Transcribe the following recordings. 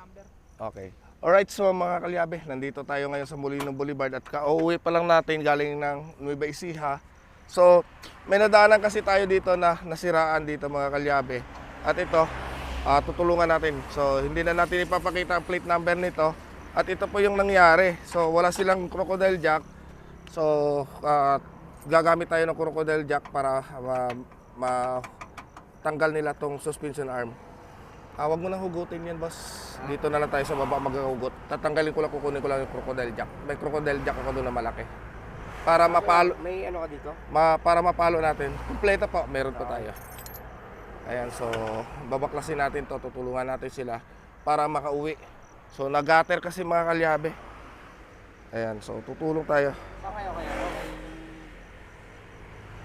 number. Okay. Alright, so mga kalyabe, nandito tayo ngayon sa Molino Boulevard at kauwi pa lang natin galing ng Nueva Ecija. So, may nadaanan kasi tayo dito na nasiraan dito mga kalyabe. At ito, tutulungan natin. So, hindi na natin ipapakita ang plate number nito. At ito po yung nangyari. So, wala silang crocodile jack. So, gagamit tayo ng crocodile jack para matanggal nila tong suspension arm. Wag mo na hugutin yan, boss. Dito na lang tayo sa baba maghugot. Tatanggalin ko lang, kukunin ko lang yung crocodile jack. May crocodile jack ako doon na malaki. Para mapalo. May ano ka dito? Para mapalo natin. Kompleto po, meron pa tayo. Ayan, so babaklasin natin to, tutulungan natin sila para makauwi. So nag-gutter kasi mga kalyabe. Ayan, so tutulong tayo. Saan kayo kaya?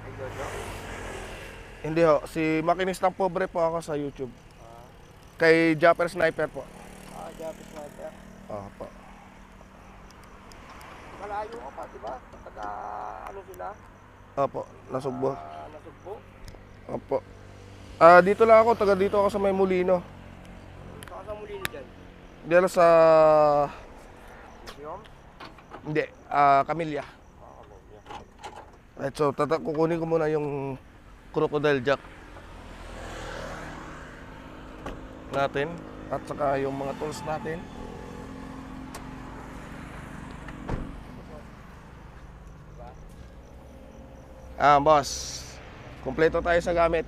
Ay, Jojo? Hindi ho, si Makinistang Pobre po ako sa YouTube. Kay Japper Sniper po. Japanese sniper. Po. Malayo ka pa, di ba? Taga ano sila? Opo, Nasugbo. Nasugbo? Opo. Dito lang ako, taga dito ako sa May Molino. Saka sa muli dyan? Diyan sa... Museum? Hindi, Camilla. Camilla. Right, so kukunin ko muna yung crocodile jack natin at saka yung mga tools natin. Boss, kompleto tayo sa gamit.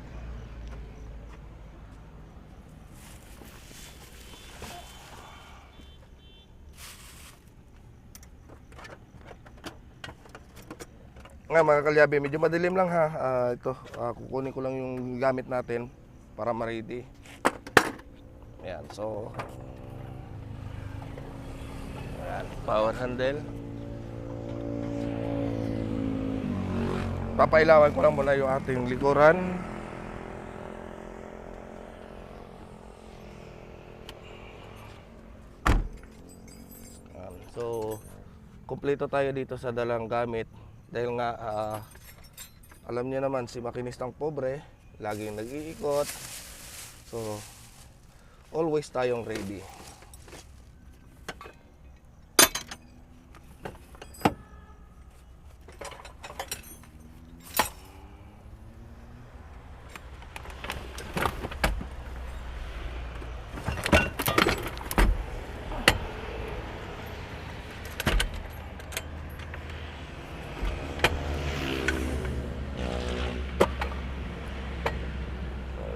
Mga kalyabe, medyo madilim lang ha. Ito, kukunin ko lang yung gamit natin para ma-ready. Ayan, so ayan, power handle. Papailawan ko lang muna yung ating likuran. So, kumpleto tayo dito sa dalang gamit. Dahil nga, alam niyo naman, si Makinistang Pobre, laging nag-iikot. So, always tayong ready.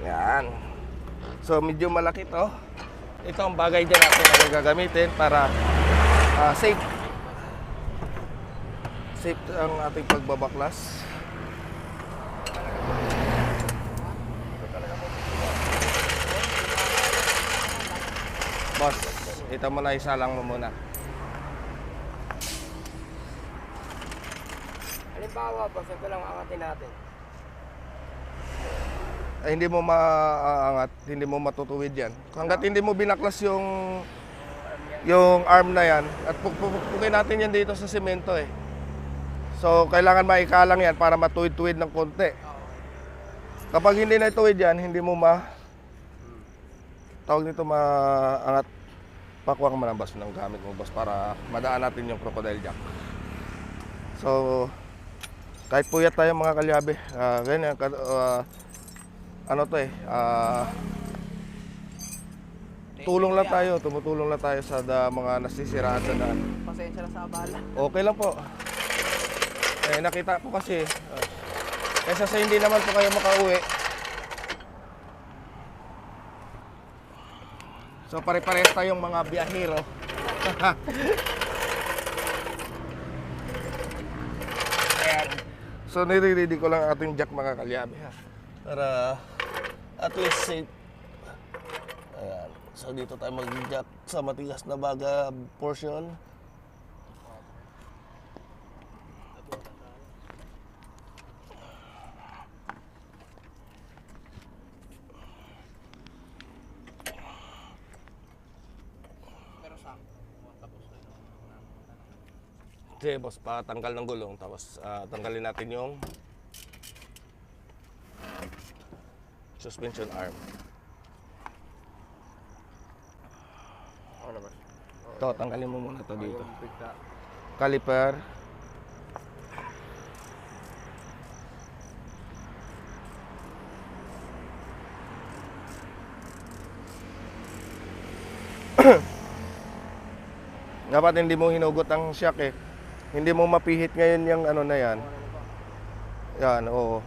Yan. So medyo malaki to. Ito ang bagay dyan natin na gagamitin para safe ang ating pagbabaklas. Boss, ito muna, isalang mo muna. Halimbawa, boss, ito lang angatin natin. Hindi mo maangat, hindi mo matutuwid yan. Hanggat hindi mo binaklas yung arm na yan, at pupukin natin yan dito sa semento eh. So, kailangan maikalang yan para matuwid-tuwid ng konti. Kapag hindi na ituwid yan, hindi mo tawag nito maangat. Pakuha ka manambas ng gamit mo, boss, para madaan natin yung crocodile jack. So, kahit puyat tayo mga kalyabe, ganyan, ano to eh, tulong lang tayo, tumutulong lang tayo sa mga nasisiraan sa daan. Pasensya na sa abala. Okay lang po. Nakita ko kasi, kaysa sa hindi naman po kayo makauwi. So pare-pares tayong mga biyahero. Ayan. So nire-ready ko lang ating jack mga kalyabe ha. Para at least safe. Ayan. So dito tayo mag-jack sa matigas na baga portion. Sige boss, patanggal ng gulong tapos tanggalin natin yung suspension arm. Ako na ba? Ito, tanggalin mo muna to dito. Yung pigta. Caliper. Dapat hindi mo hinugot ang shock eh. Hindi mo mapihit ngayon yung ano na yan. Yan, oo.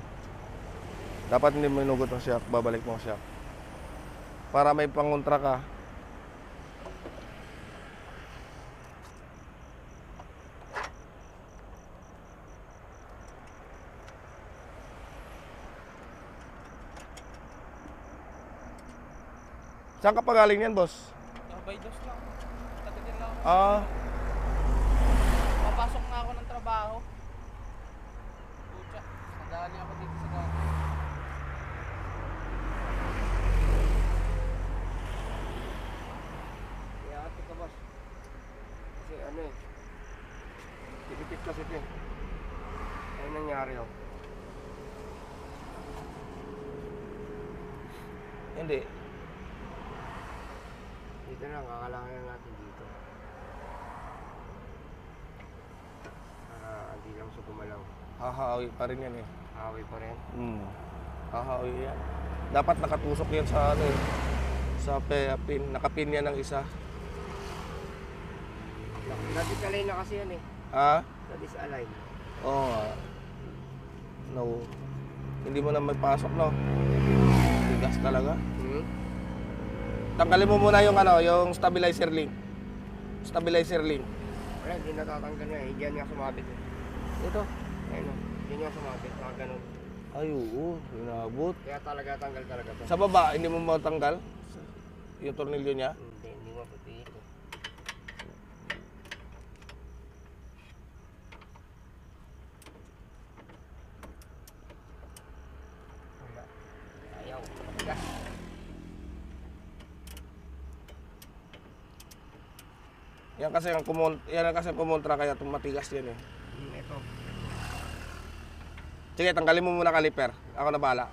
Dapat hindi mo hinugot ang shock, babalik mo ang shock. Para may pangontra ka. Saan ka pa galing yan, boss? By dos lang. Taga din lang. Ah, Papasok nga ako ng trabaho. Pucha, nadali ako dito sa gato. Kaya ate ka boss. Kasi ano eh. Tipit kasi ito eh. Ano nangyari oh? hindi. Dito na, kakalangan na natin dito. Para hindi lang siya gumalaw. Hahawi pa rin yan eh. Hawi pa rin. Hahawi yan. Dapat nakatusok yan sa ano eh. Sa pin. Nakapin yan ng isa. Nadisalay na kasi yan eh. Ah? Nadisalay. Oo nga. No. Hindi mo na magpasok, no? Tigas talaga. Tanggalin mo muna yung ano, yung stabilizer link. Stabilizer link. Wala, hindi natatanggal na eh. Diyan nga sumabit eh. Ito. Ayun o. Diyan nga sumabit. Mga ganun. Ay, oo. Inabot. Kaya talaga tanggal talaga to. Sa baba, hindi mo matanggal? Yung tornilyo niya? Hindi mo pipihit eh. Wala. Ayaw. Matigas. Yan kasi ang kumontra kaya matigas yan eh. Ito. Sige, tanggalin mo muna caliper. Ako na bahala.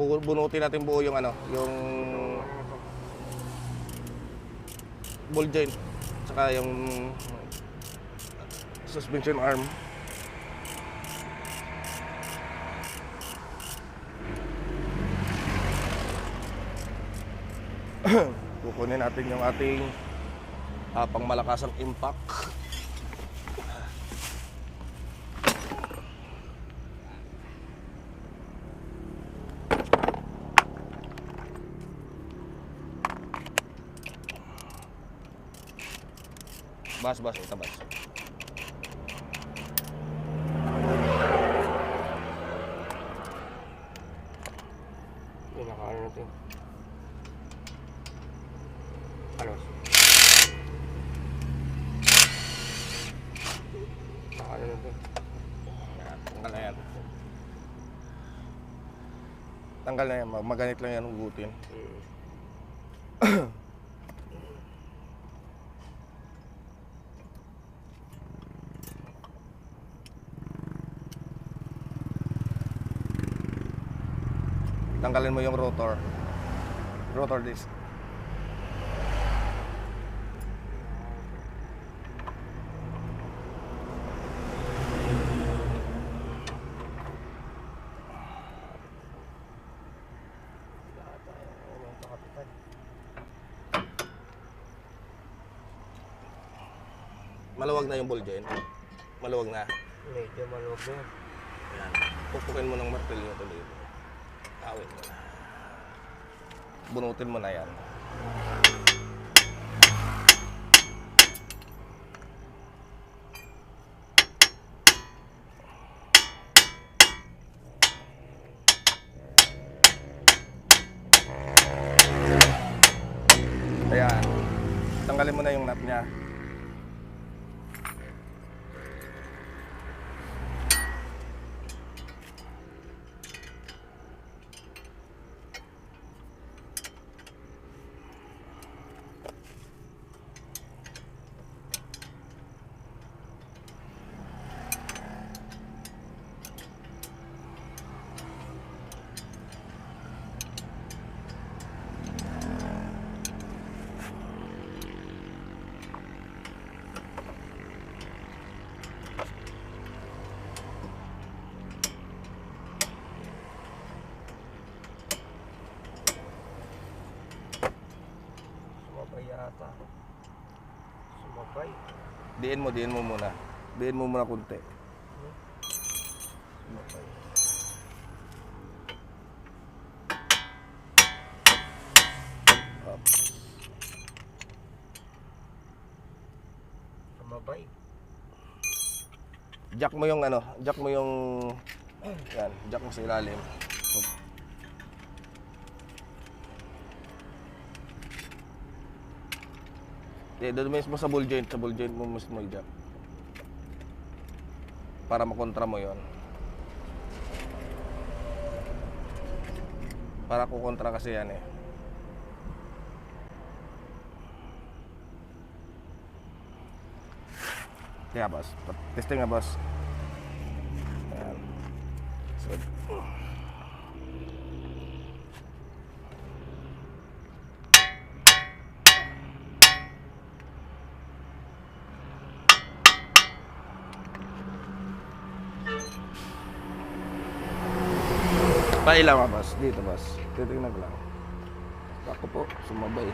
Bunutin natin buo yung ano, yung ball joint. Saka yung suspension arm. Kukunin natin yung ating pangmalakasang impact. Bas, ito bas. Pinakaano natin. Alos. Pinakaano natin. Tanggal na yan. Tanggal na yan. Maganit lang yan ugutin. Tanggalin mo yung rotor disc. Maluwag na yung ball joint. Maluwag na. Medyo maluwag na yan. Ayan. Pupukin mo ng martilyo ito dito. Awit mo na. Bunutin mo na yan. Ayan. Tanggalin mo na yung nut niya. yata. Sumabay. Diin mo muna. Diin mo muna kunti. Sumabay. Up. Sumabay. Jack mo yung ano, jack mo yung yan, jack mo sa ilalim. Up. Doon mismo sa ball joint mo mismo i-jack. Para makontra mo yon. Para kukontra kasi yan eh. Kaya boss, testing nga boss. Ayan. So, pailaw ka boss, dito boss. Titingnan ko lang. Ako po, sumabay.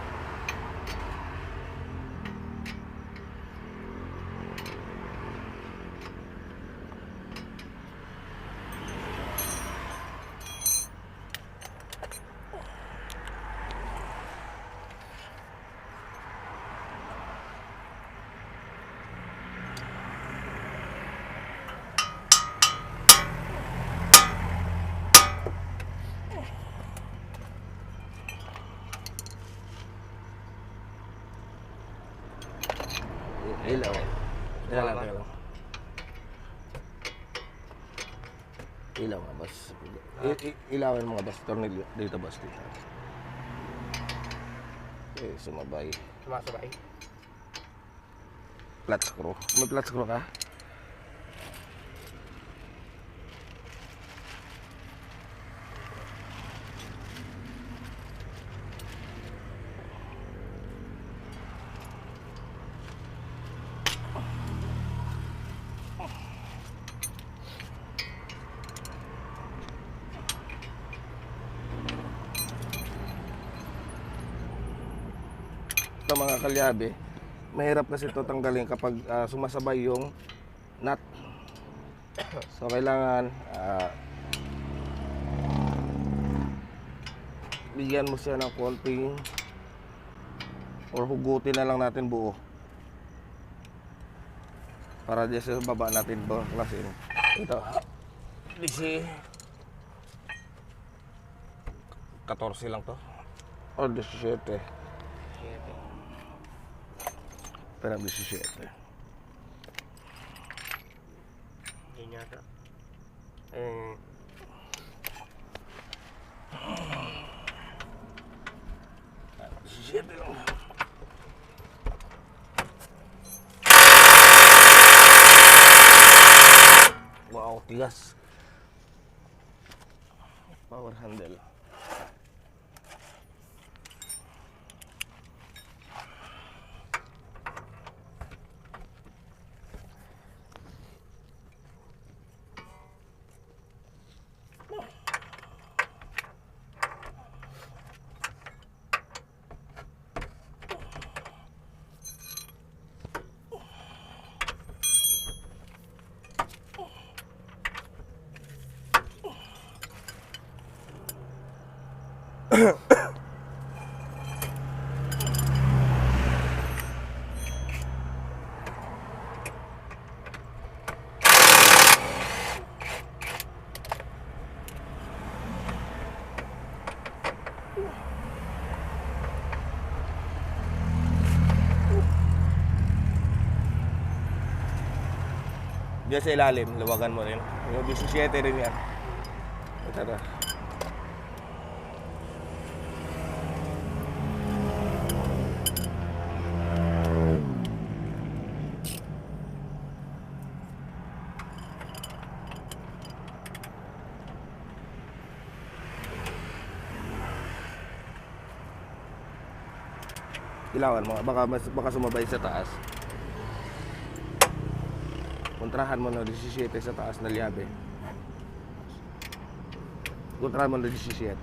Ilaw. Teka lang. Ilaw nga, boss. Ilawin mo nga, boss. Tornilyo. Dito, boss. Dito. Okay, sumabay. Sumasabay. Flat screw. May flat screw ka? Ito mga kalyabe, mahirap kasi ito tanggalin kapag sumasabay yung nut. So kailangan bigyan mo siya ng konting or hugutin na lang natin buo para di sa baba natin baklasin. Ito, DC 14 lang to or 17. Pero 17. Yan yata. 17 lang. Wow, tigas. Power handle. Diyan sa ilalim, luwagan mo rin. Yung 17 rin yan. Ito. Ilawan mo, baka sumabay sa taas. Kontrahan mo na 17 sa taas na liabe. Kontrahan mo na 17.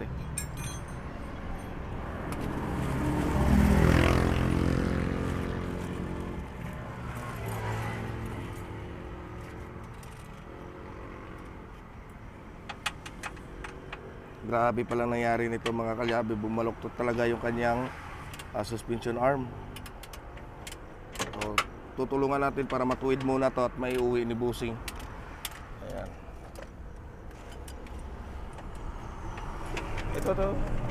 Grabe palang nangyari nito mga kalyabe. Bumaluktot talaga yung kanyang suspension arm. So, tutulungan natin para matuwid muna to at maiuwi ni Busing. Ayan.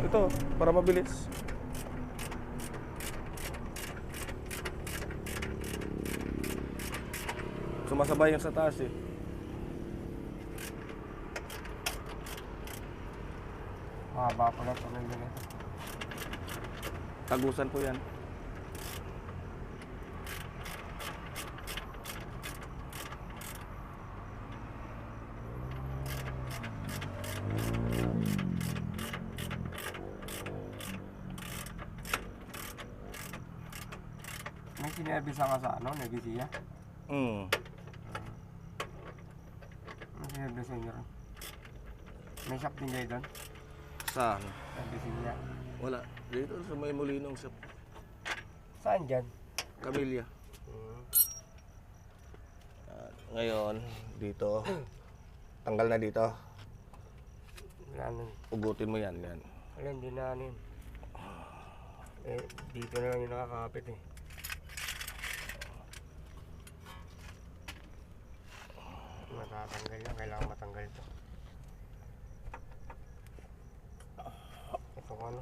Ito, para mabilis. Sumasabay yung sa taas eh. Mahaba pala ito ng ganito. Tagusan po yan. May sinervisa ka sa ano, Negisia? May sinervisa nyo rin. May shop din kayo doon? Saan? Negisia. Wala. Dito sa may Molinong sa Saan dyan? Camilla. Ngayon, dito. Tanggal na dito. Wala nun. Ugutin mo yan. Wala, hindi na ano yun. Eh, dito na lang yung nakakapit eh. Matatanggal yan. Kailangan matanggal ito. Ito ko ano.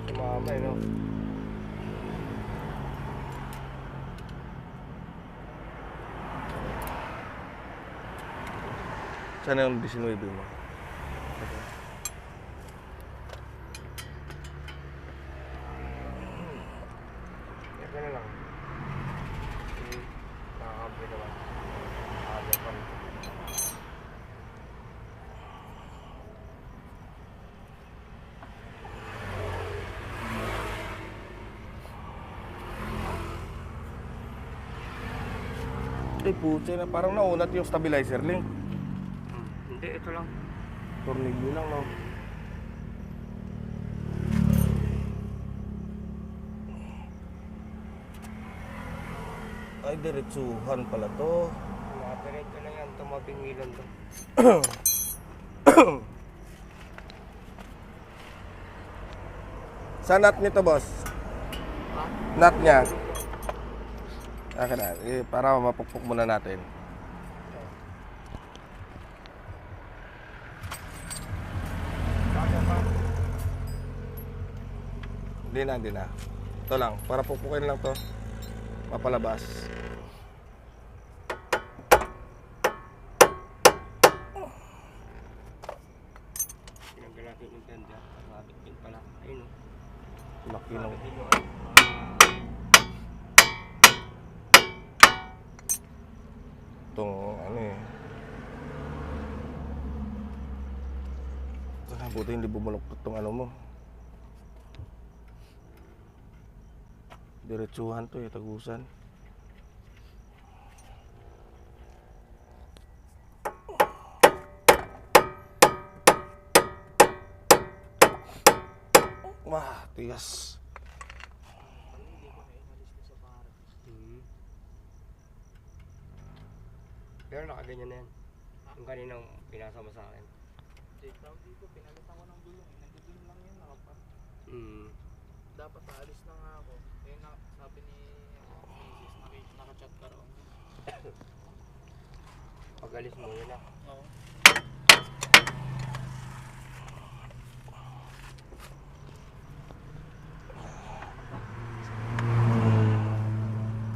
Sumama eh, no? Saan yung 19 mo? Ito na lang. Nakakabit naman. Nakakabit pa rin. Ay putya na, parang naunat yung stabilizer link. Hindi, ito lang. Tornilyo lang, no? Ay, diretsuhan pala to. Nakapirin ko lang yan. Tumabingilan to. Sa nut nito, boss? Nut niya. Akin na, para mapukpok muna natin. Hindi na. Ito lang, para pukpukin lang to. Mapalabas. Pinaglalapit ng tenda. Rapid pin pala. Ayun o. Laki ng... Itong ano eh. Sana buti hindi bumuloktot itong ano mo. Diretsuhan to eh, tagusan. Wah, tigas. Pero nakaganyan na yan. Yung kaninang pinasa mo sa akin. Tawag dito, pinalitan ko ng gulong. Nandun lang yun, nakapar. Dapat aalis na nga ako. Eh, sabi ni Mrs. Naka-chat ka raw. Pag-alis mo yun na. Oo.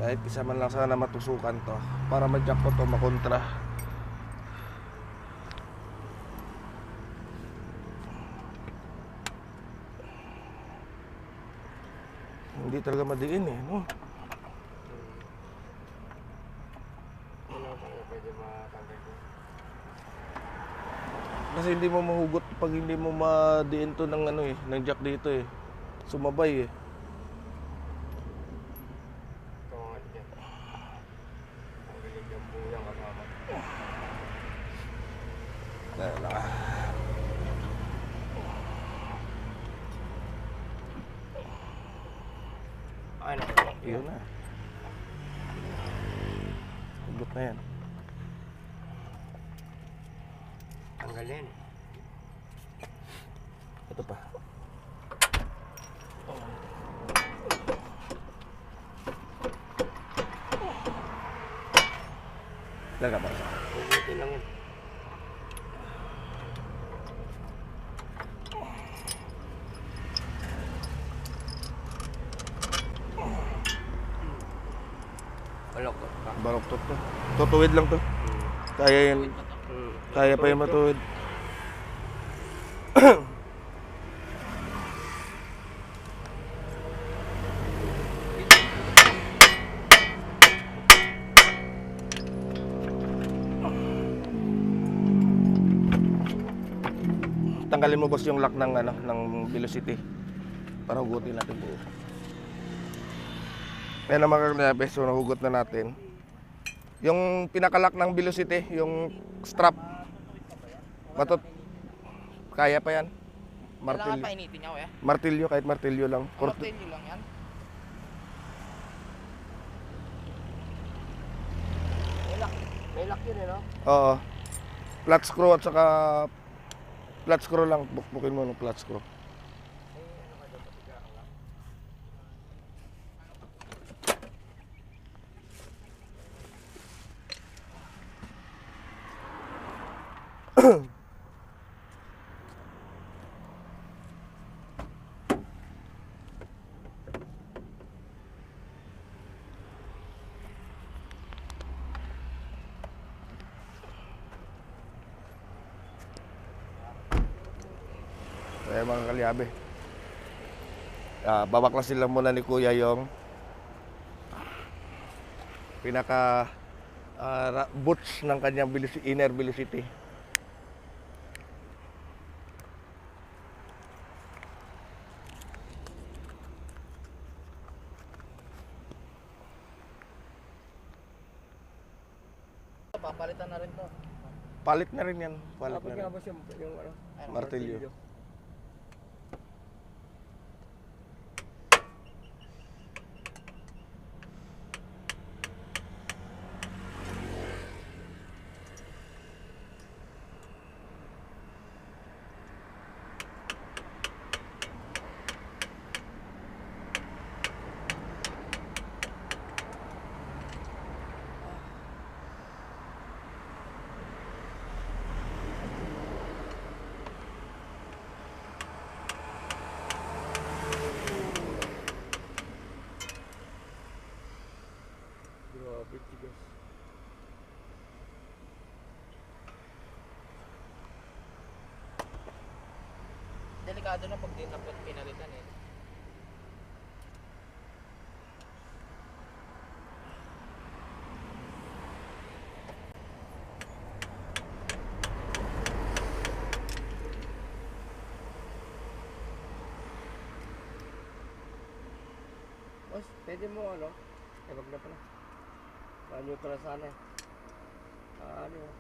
Kahit isa man lang sana matusukan to para ma-jackpot to, makontra. Hindi talaga madiin eh, no? Ano ba pwede matanggal ko? Kasi hindi mo mahugot pag hindi mo madiin to ng ano eh, ng jack dito eh. Sumabay eh. Ito ang ano dyan. Ang galing yung buyang kasama. Dahil lang ah. Ay, naku. Yun na. Hugot na yan. Tanggalin. Ito pa. Laga pa. Hugutin lang yun. Baloktot pa. Baloktot to. Tutuwid lang to. Kaya yan. Kaya pa yung matuwid. Tanggalin mo boss yung lock ng ano ng velocity para hugutin natin buo. Ayan ang mga kalyabe, so nahugot na natin. Yung pinakalock ng velocity, yung strap. Matot. Kaya pa yan. Kailangan Martilyo. painitin niya, kuya. Martilyo, kahit martilyo lang. Martilyo lang yan. May lock yun eh, no? Oo. Flat screw at saka flat screw lang. Bukbukin mo ng flat screw. Kaya mga kalyabe, babaklasin lang muna ni Kuya yung pinaka boots ng kanyang inner velocity. Papalitan na rin to. Palit na rin yan. Palit Dapat na nga rin. ba yung ano? Martilyo. Grabe, tigas. Delikado na pag di dapat pinalitan eh. Boss, pwede mo ano? Eh, wag na pala. Neutral sana eh. Ano yun?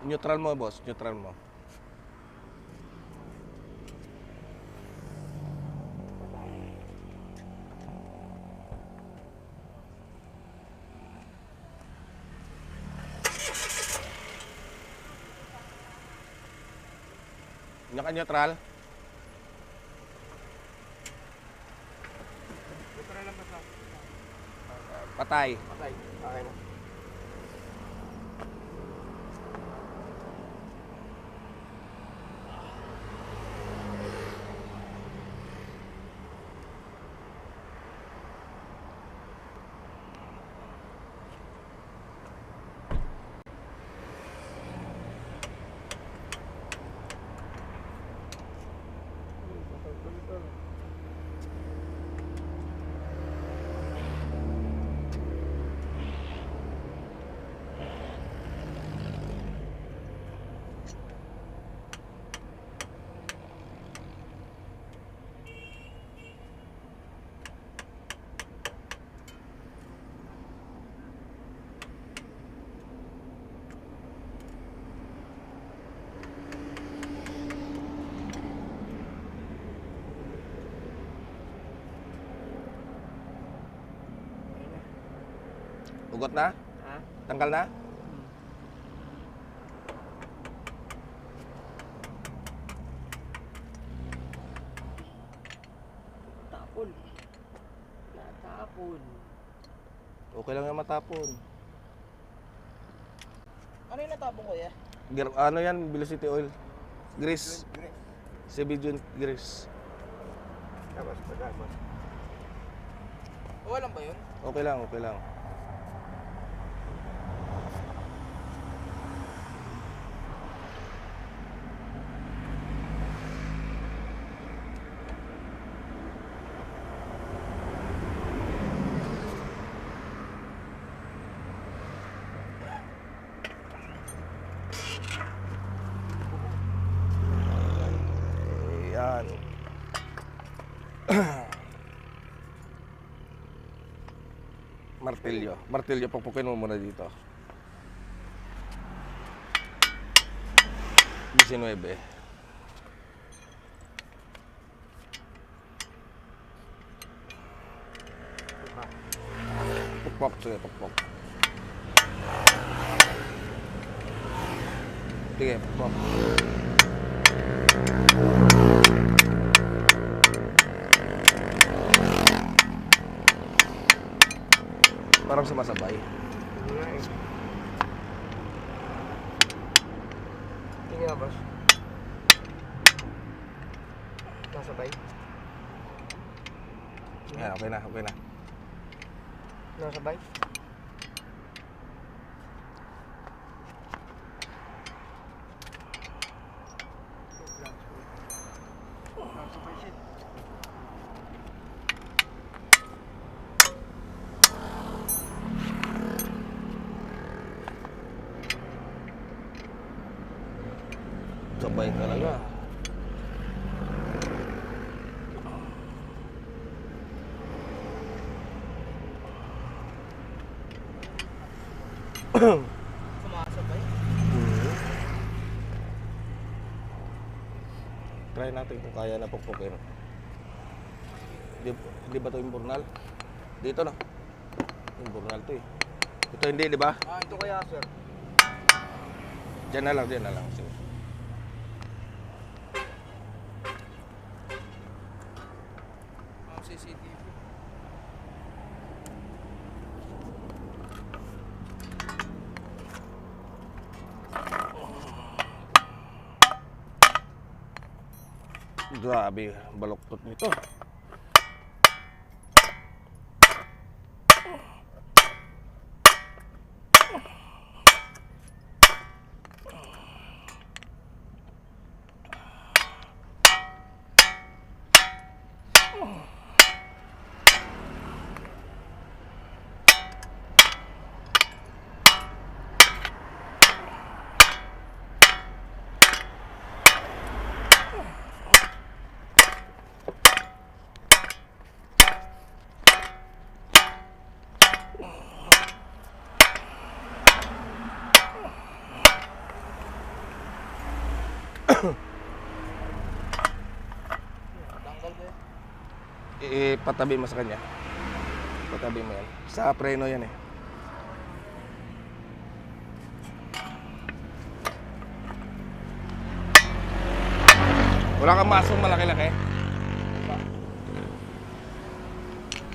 Neutral mo boss, neutral mo. Naka-neutral? Neutral lang ba sa? Patay. Patay. Okay na. Ugot na? Ha? Tanggal na? Tapon. Natapon. Okay lang yung matapon. Ano yung natapong ko, ya? Ano yan? Velocity oil. Grease. Sebidion grease. Tapos, tapos. O, alam ba yun? Okay lang, okay lang. Ayan. Martilyo. Martilyo, pagpukin mo muna dito. 19. Pukpok, sige, pukpok. Sige, pukpok. Parang sumasabay. Wala eh. Tingnan nga, boss. Nasabay. Ayan, okay na, okay na. Nasabay. Nasabay siya. Sabay talaga. Sumasabay. Try natin kung kaya na pukpukin. Di ba ito imburnal? Dito na. Imburnal to eh. Ito hindi, di ba? Ah, ito kaya, sir. Diyan na lang, diyan na lang. Sige. Ang CCTV. Grabe, baloktot nito. Tanggal ba yun? Patabi mo sa kanya. Patabi mo yan. Sa preno yan eh. Wala kang masong malaki-laki?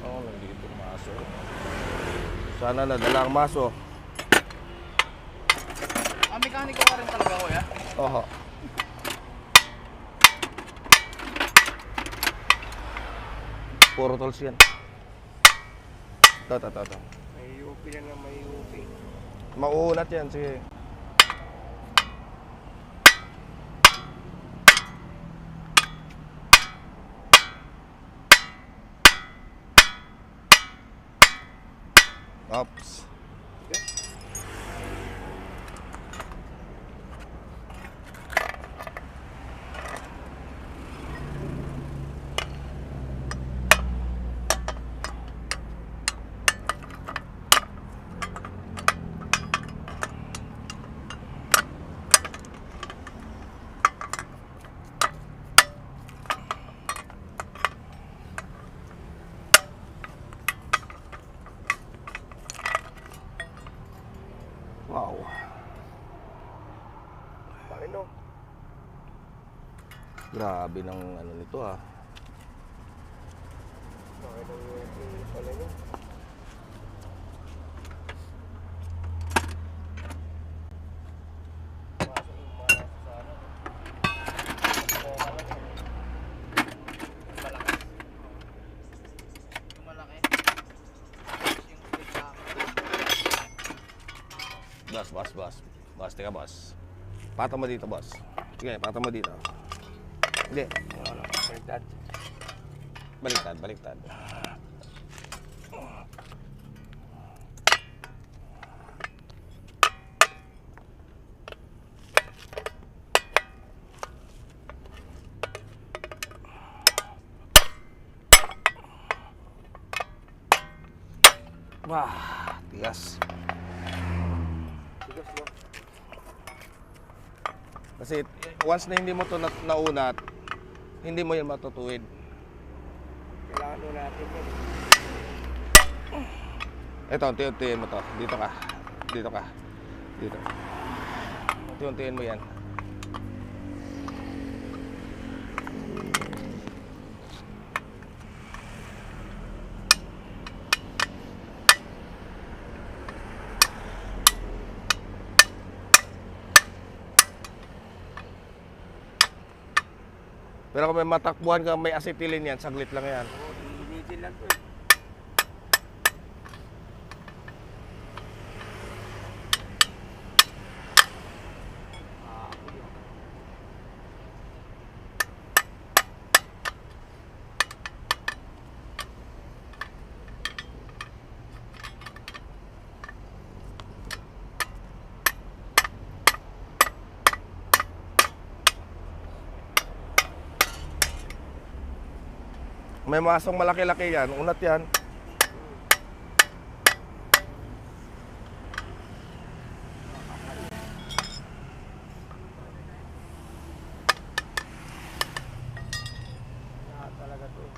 Oo, nandito ang maso. Sana nadala ang maso. Ah, mekaniko ka rin talaga, kuya? Oho. Puro tools yan. Ito. May UP na may UP. Mauunat yan, sige. Oops. Grabe ng ano nito ah. Okay lang yung pala yun. Pasok yung mga sa ano. Malakas. Yung malaki. Tapos yung bigla. Boss, teka boss. Pata mo dito, boss. Sige, pata mo dito. Hindi. Ano, baliktad. Baliktad. Wah, tigas. Tigas, no? Kasi once na hindi mo to naunat, hindi mo yan matutuwid. Kailangan doon natin yun. Ito, unti-untiin mo to. Dito ka. Dito. Unti-untiin mo yan. Pero kung may matakbuhan ka, may acetylene yan, saglit lang yan. Oo, initin lang to eh. May masong malaki-laki yan, unat yan. Lahat talaga to eh.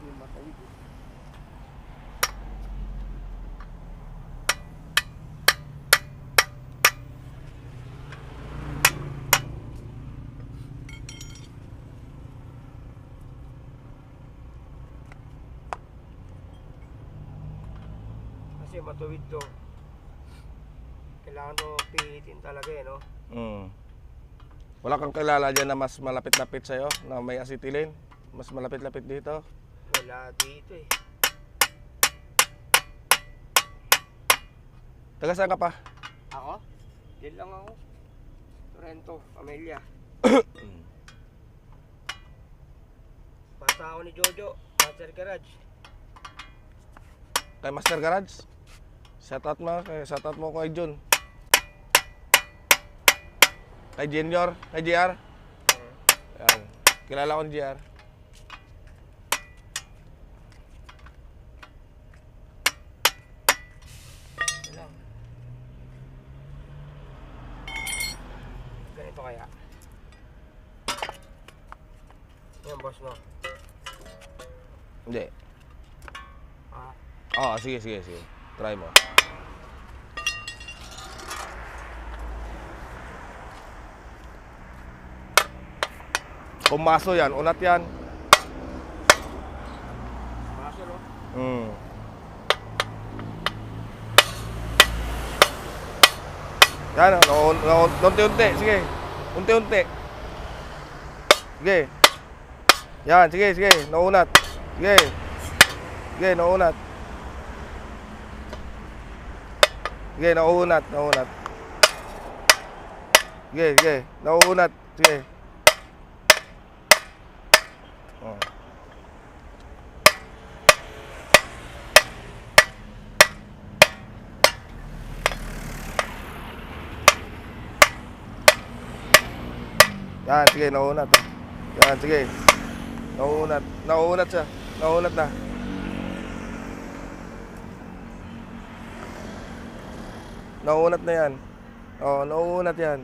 Hindi matawid eh. Kasi matuwid to. Kailangan to pihitin talaga eh, no? Wala kang kilala dyan na mas malapit-lapit sa'yo, na may acetylene? Mas malapit-lapit dito? Wala dito eh. Taga saan ka pa? Ako? Diyan lang ako. Torrento, Amelia. Basta ako ni Jojo, Master Garage. Kay Master Garage? Shoutout mo kay Jun. Kay Junior, kay JR. Yan. Kilala ko ni JR. Lang. Ganito kaya. Yan boss no. Hindi. Ah, Oo, sige. Try mo. Kung maso yan, unat yan. maso no. Yan, unti-unti. Sige. Unti-unti. Sige. Yan, sige. Naunat. Sige, naunat. Sige, naunat. Sige, naunat. Sige. Oh. Yan, sige, naunat. Yan, sige. Naunat siya. Naunat na. Naunat na yan. Oo, naunat yan.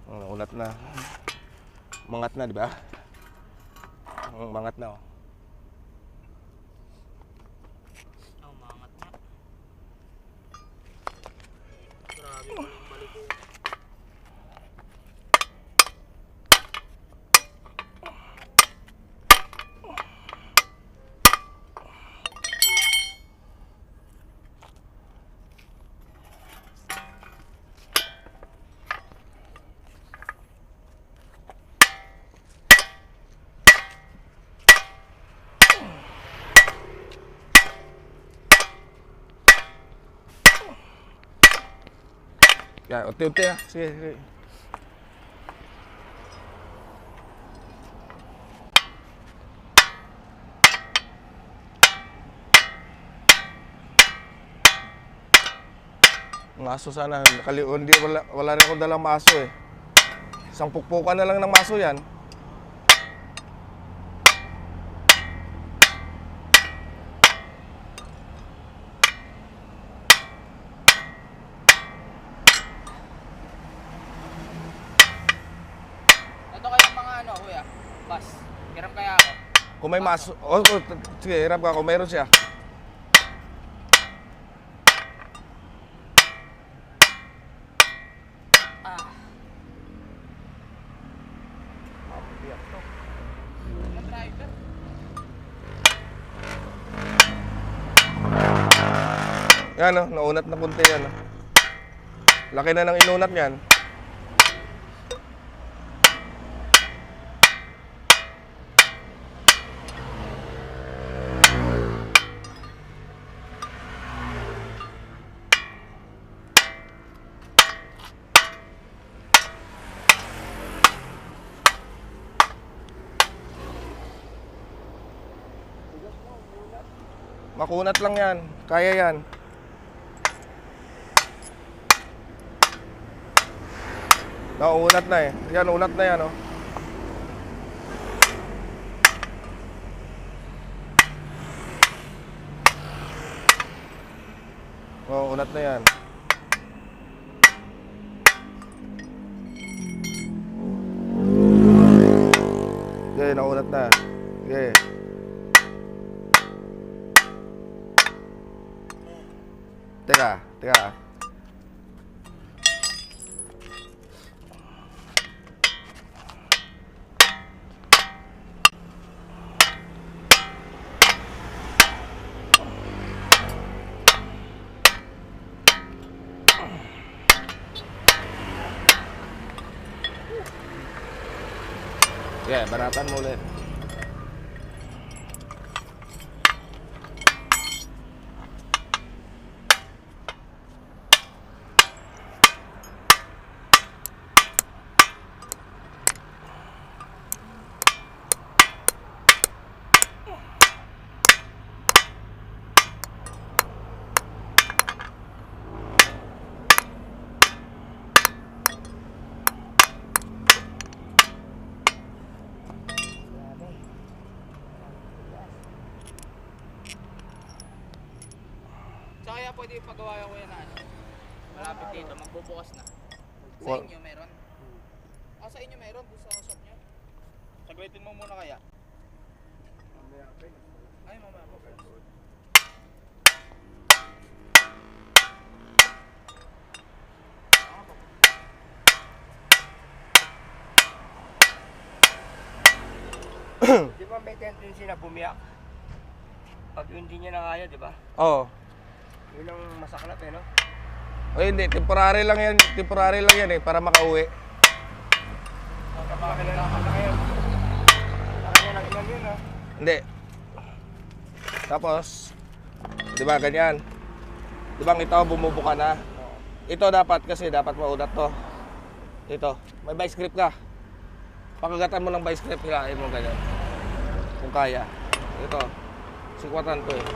Ulat na. Mangat na, di ba? Mangat na, oh. Oh, mangat nga. Grabe ko yung balik ko. Yan, unti-unti ah. Sige, sige. Maso sana. Hindi, wala rin akong dalang maso eh. Isang pukpukan na lang ng maso yan. Ito kayong mga ano, kuya? Bas. Hiram kaya ako. Kung may maso, sige, hirap ka kung meron siya. Ah. Ano driver? Yan oh, naunat na kunti yan oh. Laki na ng inunat niyan. Makunat lang yan. Kaya yan. Unat na eh. Yan, unat na yan oh. Unat na yan. Okay, naunat na. Okay. Teka. Yeah, banatan mo ulit. So kaya pwede ipagawa ko yan na ano? Malapit dito, magbubukas na. Sa Well, inyo meron? Sa inyo meron? Doon sa shop nyo? Saglitin mo muna kaya? Ay, mamaya mo. Di ba may tendency na bumiyak? Pag hindi niya na kaya, di ba? Oo. Yun ang masaklap eh, no? O hindi, temporary lang yan eh, para makauwi. Laki na lang, laki yan. Laki na lang ilan yun, ha? Hindi. Tapos, di ba ganyan? Di ba ito, bumubuka na? Ito dapat kasi, dapat maunat to. Ito, may vice grip ka. Pakagatan mo ng vice grip, hilahin mo ganyan. Kung kaya. Ito, sikwatan to eh.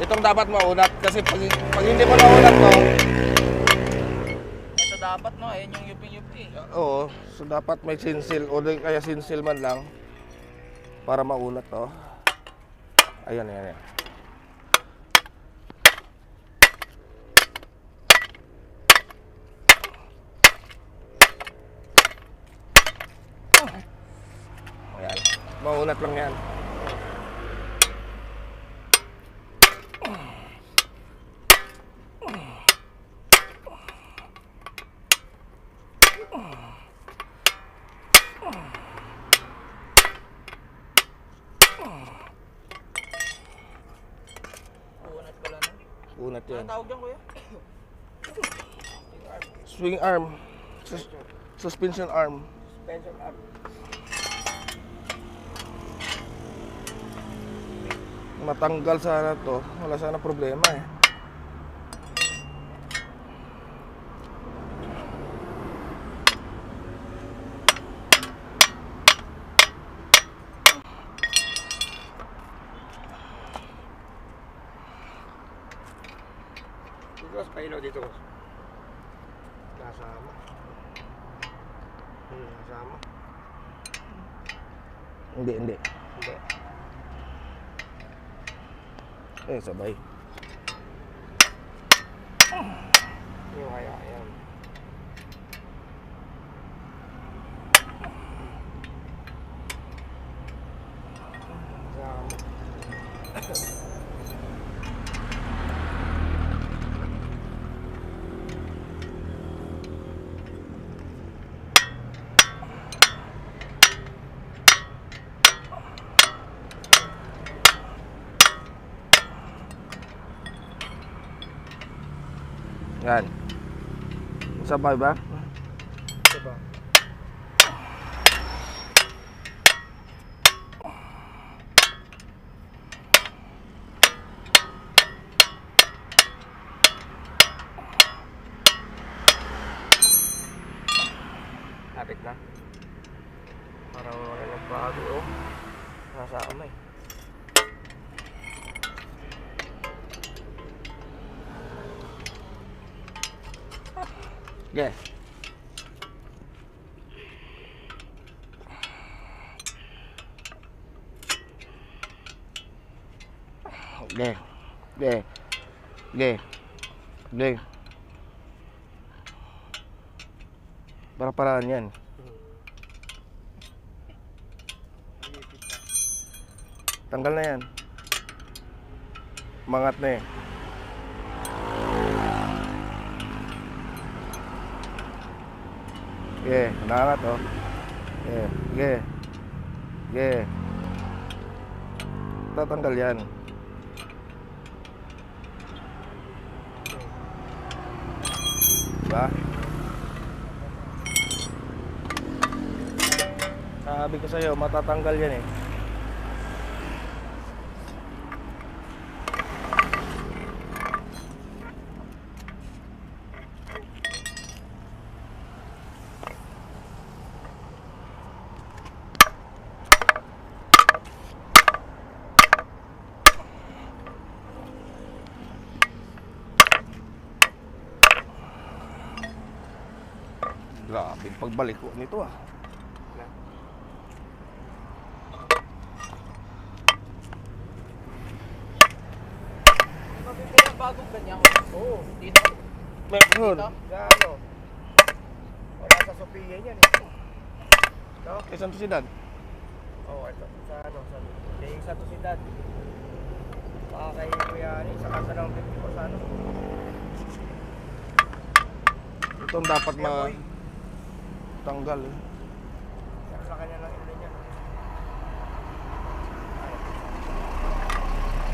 Itong dapat maunat kasi pag hindi mo naunat to, Ito dapat no, ayun yung yupi-yupi. oo, so dapat may sinsil o kaya sinsil man lang para maunat to. Ayan. Maunat lang yan. Unat pala na. Unat yan. Ano tawag dyan, kuya? Swing arm. Suspension arm. Suspension arm. Matanggal sana to. Wala sana problema eh. Dito sa pailaw dito. Kasama. Kasama. Hindi. Hindi. Sabay. Yung kaya, ayan. Kasama. Yan. Sabay ba? Diba? Lapit na. Parang wala nang bago, oh. Nasa kamay. Okay. Okay. Para-paraan yan. Tanggal na yan. Mangat na eh. Nangat oh. Tatanggal yan. Diba? Sabi ko sa'yo, matatanggal yan eh. Grabe, pagbalik ko nito ah. Mabibili ang bagong ganyan. Oo. Dito. Meron. Gano? Wala sa Sophia yan eh. No? Isang tusidad. Oo, ito. Sa ano? Sa Tusidad. Baka kay Kuya Ani, sa kasa ng 50 sa ano. Itong dapat Kaya boy, matanggal eh. pero sa kanya lang ilin yan.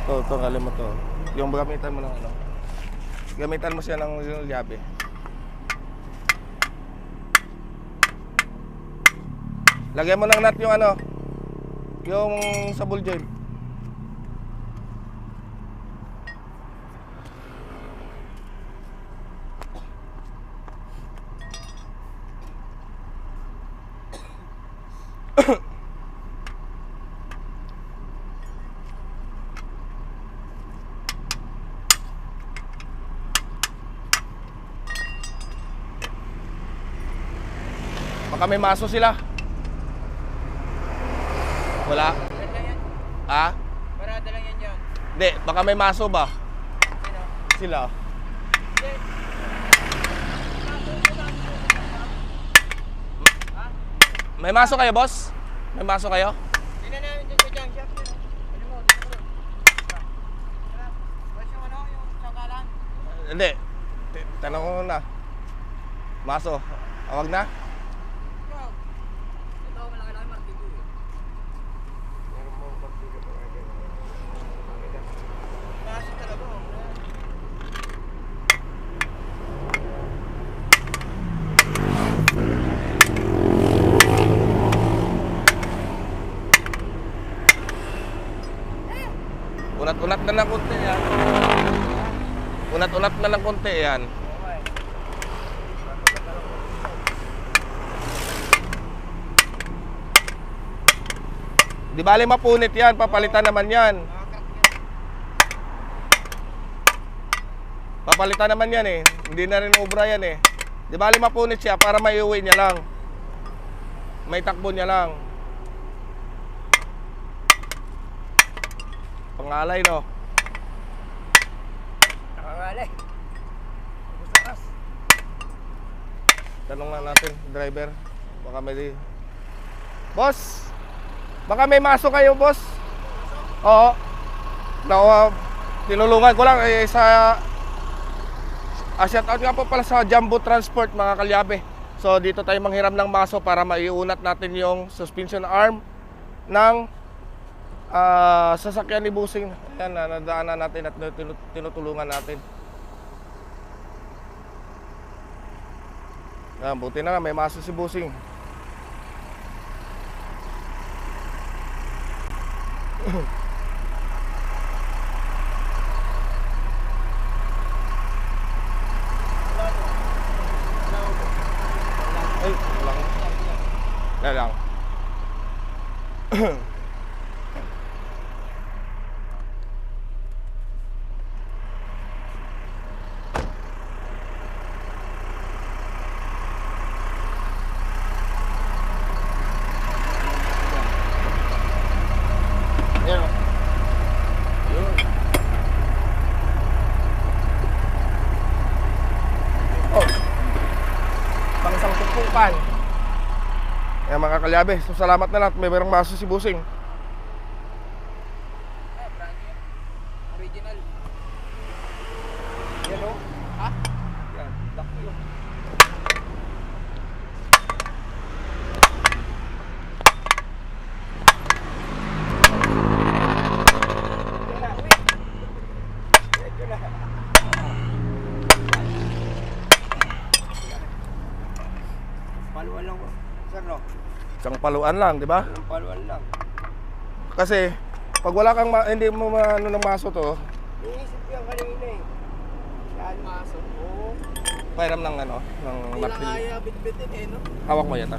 Ito, kalin mo to. Yung gamitan mo ng ano. Gamitan mo siya ng yabe. Lagyan mo ng nut yung ano. Yung sa ball joint. Baka may maso sila. Wala? Saan lang yan? Ha? Parada lang yan dyan. Hindi, baka may maso ba? Sino? Sila. Hindi. May maso kayo, boss? May maso kayo? Tingnan Hindi. Tanong ko na. Maso, awag na? Ito, malaki-laki martilyo eh. Meron mo pagpili ko nga dyan. Kasi talaga, oh. Unat-unat na ng konti yan. Unat-unat na ng konti yan. Di bali mapunit yan, papalitan naman yan. Papalitan naman yan eh. Hindi na rin obra yan eh. Di bali mapunit siya para maiuwi niya lang. May takbo niya lang. Pangalay no. Nakangalay. Busakas. Tanong nga natin, driver. Baka may... Boss! Baka may maso kayo, boss? Oo. Tinulungan ko lang sa... shoutout nga po pala sa Jumbo Transport, mga kalyabe. So, dito tayo manghiram ng maso para maiunat natin yung suspension arm ng sasakyan ni Busing. Ayan, nadaanan natin at tinutulungan natin. Buti na nga, may maso si Busing. Ay, lang. Lang. Ayan o. Yun. Oh. Pang isang tukupan. Ayan mga kalyabe. So salamat na lahat. May merong maso si Busing. Ah, brand new. Original. Yan o. Ha? Yan. Laki yun. Paluan lang ko. Sir, no? Isang paluan lang, di ba? Ang paluan lang. Kasi pag wala kang hindi mo ano ng maso to, Iisip yan kanina eh. Yan. Maso. Oo. pairam ng ano, ng Hindi lang martilyo. kaya bitbitin eh, no? Hawak mo yata.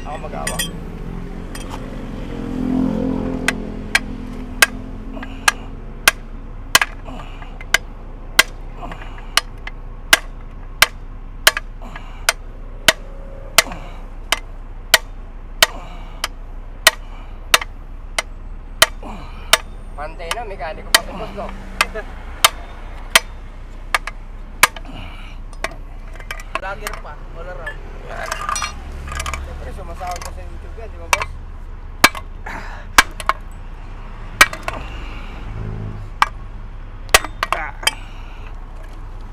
Ako mag-hawak. Pantay na, mekaniko pa ito, no? Lager pa, all around. Siyempre, sumasahod ka sa YouTube yan, di ba, boss?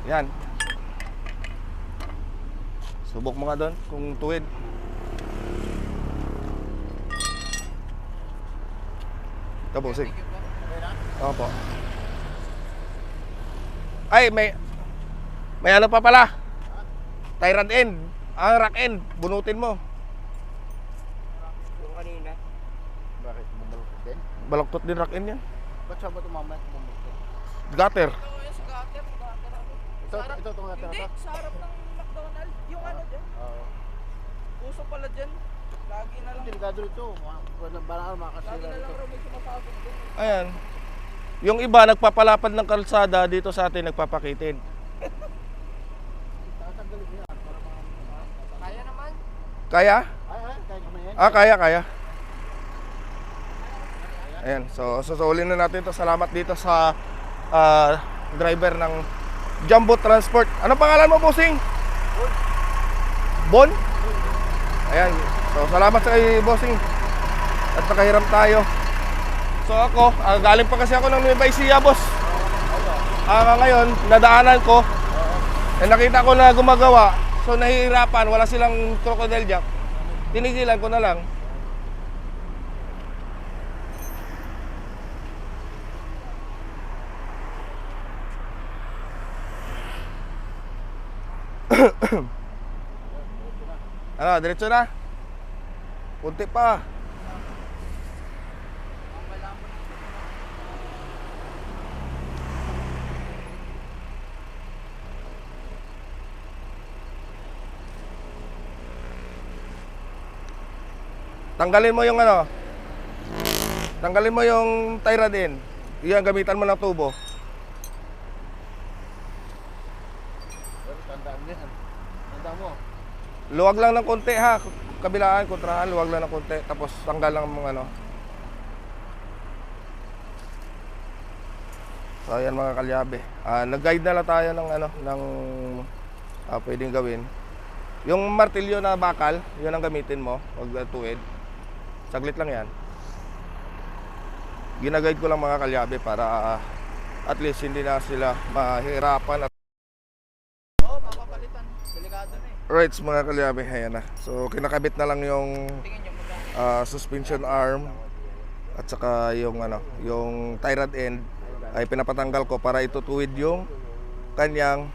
Yan. Subok mo nga doon kung tuwid. Ito po, sig. Opo. Ay, may ano pa pala. Tie rod end. Ang rack end. Bunutin mo. Yung kanina. Bakit? Bumalukot din? Baloktot din rack end yan. Ba't siya ba tumamay bumalukot? Gutter. Ito yung sa gutter, ano? Ito, Sa harap- ito itong natin Hindi, ito? sa harap ng McDonald's. Yung ano dyan. Oo. Puso pala dyan. Lagi na lang. Delikado rito. Barang Lagi makakasira na lang rito. raw may sumasabog dun. Ayan. Yung iba nagpapalapad ng kalsada, dito sa atin nagpapakitid. Tatanggalin mo yan. Para Kaya naman. Kaya? Ay, kaya kami yan. Kaya. Ayan, so susulin na natin to. Salamat dito sa driver ng Jumbo Transport. Ano pangalan mo, bossing? Bon? Ayan, so salamat sa kay bossing. at nakahiram tayo. So ako, galing pa kasi ako ng Nueva Ecija, boss. Ngayon, nadaanan ko, nakita ko na gumagawa. So nahihirapan, wala silang crocodile jack. Tinigilan ko na lang. Ano, diretso na? Kunti pa. Tanggalin mo yung ano. Tanggalin mo yung Tyradine. Iyan, gamitan mo ng tubo. Tandaan din. Tandaan mo. Luwag lang ng konti ha. Kabilaan, kontrahan, luwag lang ng konti. Tapos tanggal lang mga ano. So ayan mga kalyabe. Nag-guide na lang tayo ng ano, ng pwedeng gawin. Yung martilyo na bakal, yun ang gamitin mo. Huwag tuwid. Saglit lang yan. Ginaguide ko lang mga kalyabe para at least hindi na sila mahirapan. Oo, papapalitan. Delikado na eh. Right mga kalyabe, ayan na. So kinakabit na lang yung Tingin nyo magkano. suspension arm at saka yung ano, yung tie rod end ay pinapatanggal ko para itutuwid yung kanyang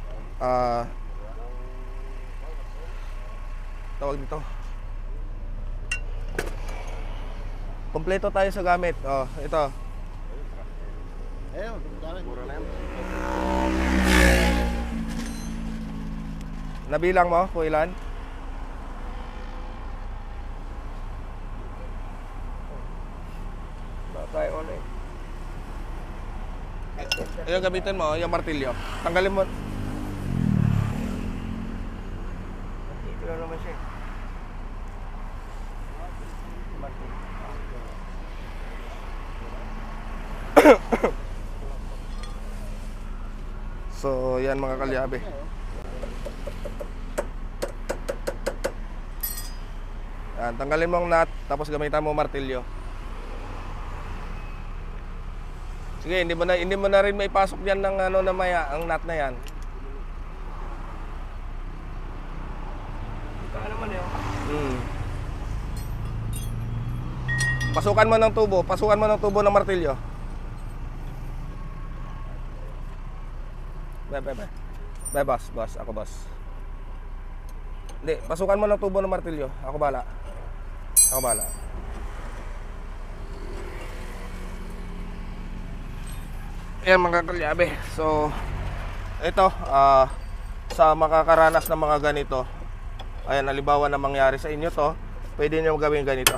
tawag dito. Kompleto tayo sa gamit. Oh, ito. Ayun, gamit. Mura na yan. Nabilang mo kung ilan? Ba tayo ano eh. Ayun, gamitin mo yung martilyo. Tanggalin mo. Dito lang naman siya. So, yan mga kalyabe. Yan, tanggalin mo ang nut, tapos gamitan mo martilyo. Sige, hindi mo na rin maipasok diyan ng ano na maya, ang nut na yan. Ika naman eh. Pasukan mo ng tubo ng martilyo. Be, boss, ako boss. Hindi, pasukan mo ng tubo ng martilyo. Ako bala. Ayan mga kalyabe. So, ito, sa makakaranas ng mga ganito, ayan, halimbawa na mangyari sa inyo to, pwede nyo gawin ganito.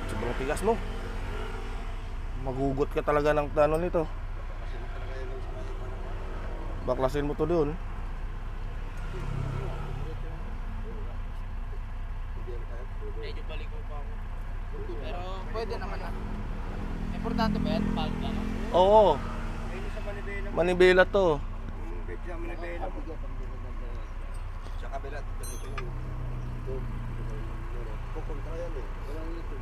Sobrang tigas mo. Magugot ka talaga ng ano nito. Baklasin mo to doon. Medyo baligo pa ako. Pero pwede naman na. Importante ba yan? Pag ano? Oo, Ayun sa Manibela. manibela to. Yung bed sa Manibela. Sa kabila, dito yung Pupunta yan eh. Walang ito.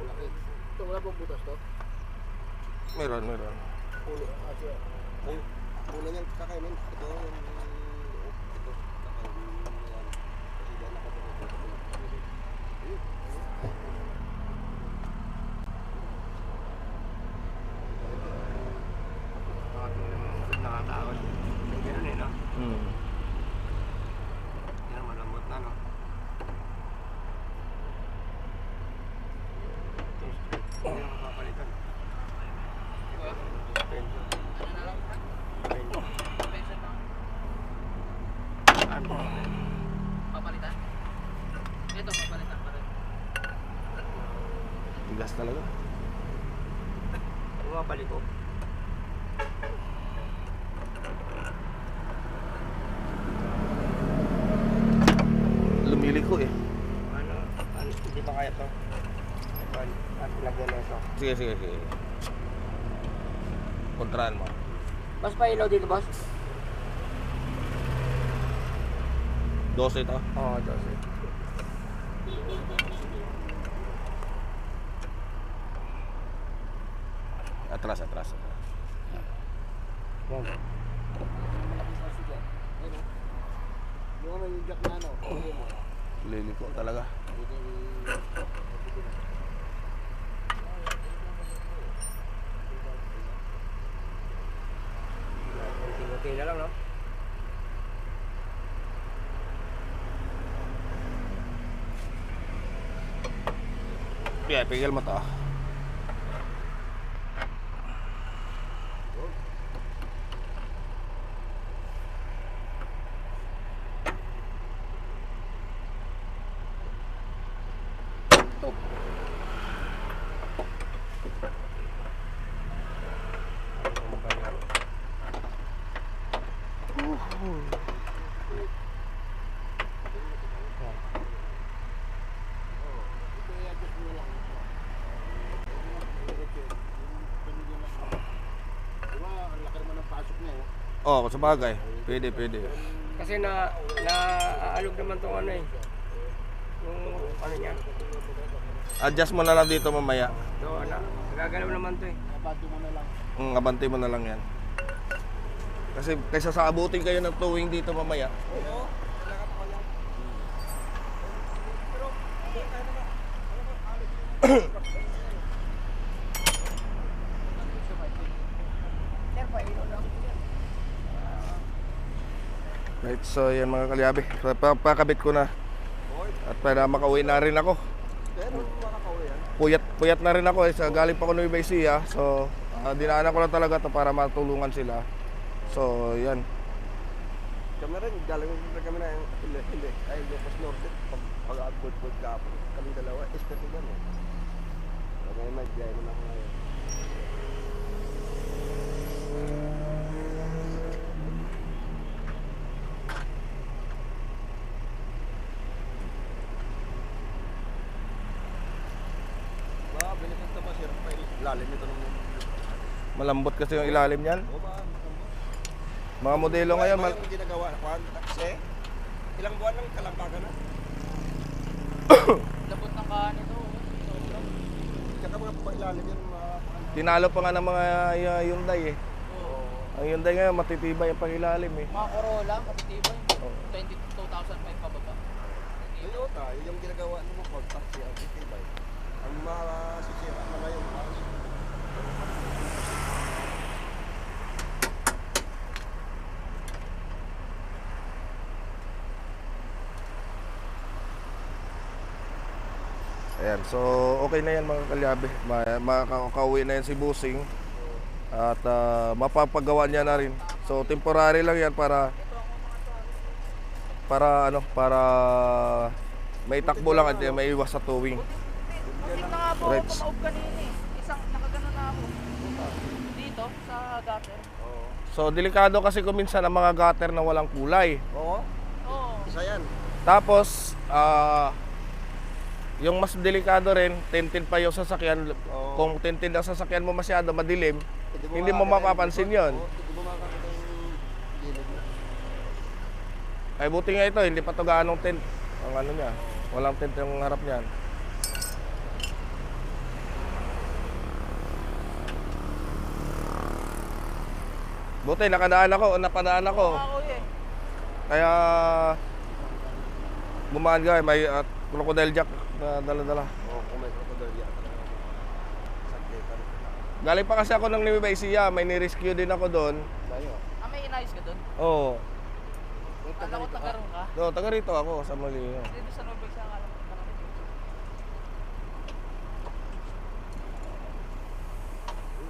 Malaki. Ito, wala pong butas to? Meron. Puno. Ay, puno niyang kakainin. Ito yung... Ito. Kakainin yan. Kasi dyan nakapagod. Nakatakot. Yung ganun eh, no? Hmm. Yan, malambot na, no? Hindi na mapapalitan. Pension. Ano na lang? Pension. Pension lang. Ano? Papalitan? Ito, papalitan pa rin. Tigas talaga. Bumabalik ko. ko eh. Ano, hindi ba kaya to? At lagyan na ito. Sige, sige, sige. Kontraan mo. Mas pa ilaw dito, boss? 12 ito. Oo, 12. Atras, atras. Yan. Yung ano yung jack na ano. Liliko talaga. Kunti-kunti na lang, no? Yeah, pigil mo to. Oh, sa bagay. Pwede, pwede. Kasi naaalog naman tong ano eh. Yung ano niya. Adjust mo na lang dito mamaya. So, nagagalaw naman to eh. Abante mo na lang yan. Kasi kaysa sa abutin kayo ng towing dito mamaya. Right, so yan mga kalyabe. Papakabit ko na. At para makauwi na rin ako. Puyat na rin ako eh. Galing pa ko Nueva Ecija. So, dinaanan ko lang talaga to para matulungan sila. So, yan. Kami rin, galing kami na yung hindi. Ay, Lucas Norte. Pag-agod-bod ka po. Kami dalawa, especially yan eh. Kaya may biyay mo na ako ngayon. Binigyan ka ba sir? Lalim nito ng Malambot kasi yung ilalim niyan. o ba? Mga modelo ngayon, Yung ginagawa na kwan, kasi ilang buwan lang kalampagan na. Labot ng kaan ito. Tsaka mga pailalim yan, mga tinalo pa nga ng mga Hyundai eh. Oo. Ang Hyundai ngayon matitibay ang pangilalim eh. Mga Corolla, kapitibay. 22,005 pababa. Toyota, yung ginagawa ng mga contact siya, titibay. Ang mga sisira na ngayon, Ayan, so okay na yan mga kalyabe. Makakauwi na yan si Busing. At mapapagawa niya na rin. So temporary lang yan para may takbo lang at may iwas sa towing. Hindi na nga po Right. ako tumaob kanina eh. Isang nakagano na ako. Dito, sa gutter. So delikado kasi kuminsan ang mga gutter na walang kulay. oo, Oo. isa yan. Tapos yung mas delikado rin, tintin pa yung sasakyan. Oo. Kung tintin ang sasakyan mo masyado madilim, hindi mo makakita mapapansin yung- yon. oo, Hindi mo makakita yung gilid mo. Ay buti nga ito, hindi pa to gaanong tint. Ang ano niya, walang tint yung harap niyan. Buti napadaan ako. Ako eh. Kaya bumaan ka, may crocodile jack na dala-dala. Oo, kung may crocodile yan talaga. Saglitan. Galing pa kasi ako ng Nueva Ecija, may ni-rescue din ako doon. Layo. Ah, may inayos ka doon? Oo. Kala ko tagarong ka? Taga rito ako sa Molino. Dito sa Norbex sa akala ko tagarong ka.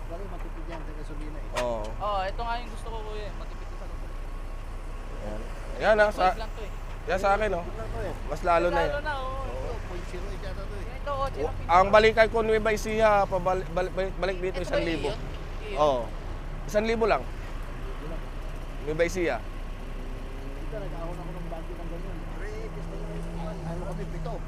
Bakit matipid yan sa gasolina eh? Oo. Oo, ito nga yung gusto ko kuya. Matipid ka sa lupa. Ayan. Ayan ah, Bike lang to eh. yan sa akin oh. Lang to eh. Mas lalo na yan. Lalo na, oo. Oo, 0.08 yata to eh. Ganito, kotse lang. Ang balikan ko Nueva Ecija, balik dito Ito ba 1,000. iyon? Iyon? Oo. 1,000 lang. Nueva Ecija. Talaga ako ng bagyo ng ganyan. Pre, gusto nyo ano kami, dito.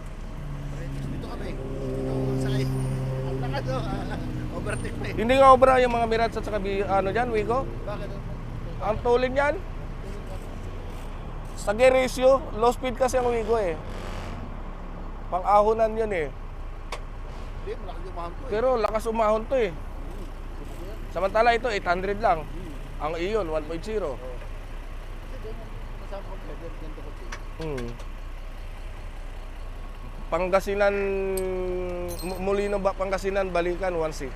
Dito kami. Ito sa ang lakas overtake pa eh. Hindi nga obra yung mga Mirage at saka ano dyan, Wigo. Bakit? Ang tulin yan. Sa gear ratio, low speed kasi ang Wigo eh. Pang-ahonan yun eh. Hindi, malaki yung mahal ko eh. Pero lakas umahon to eh. Samantala ito, 800 lang. Ang iyon, 1.0. Kasi ganyan, kasama ko level, ganito ko siya. Pangasinan, Molino ba Pangasinan, balikan 1.6.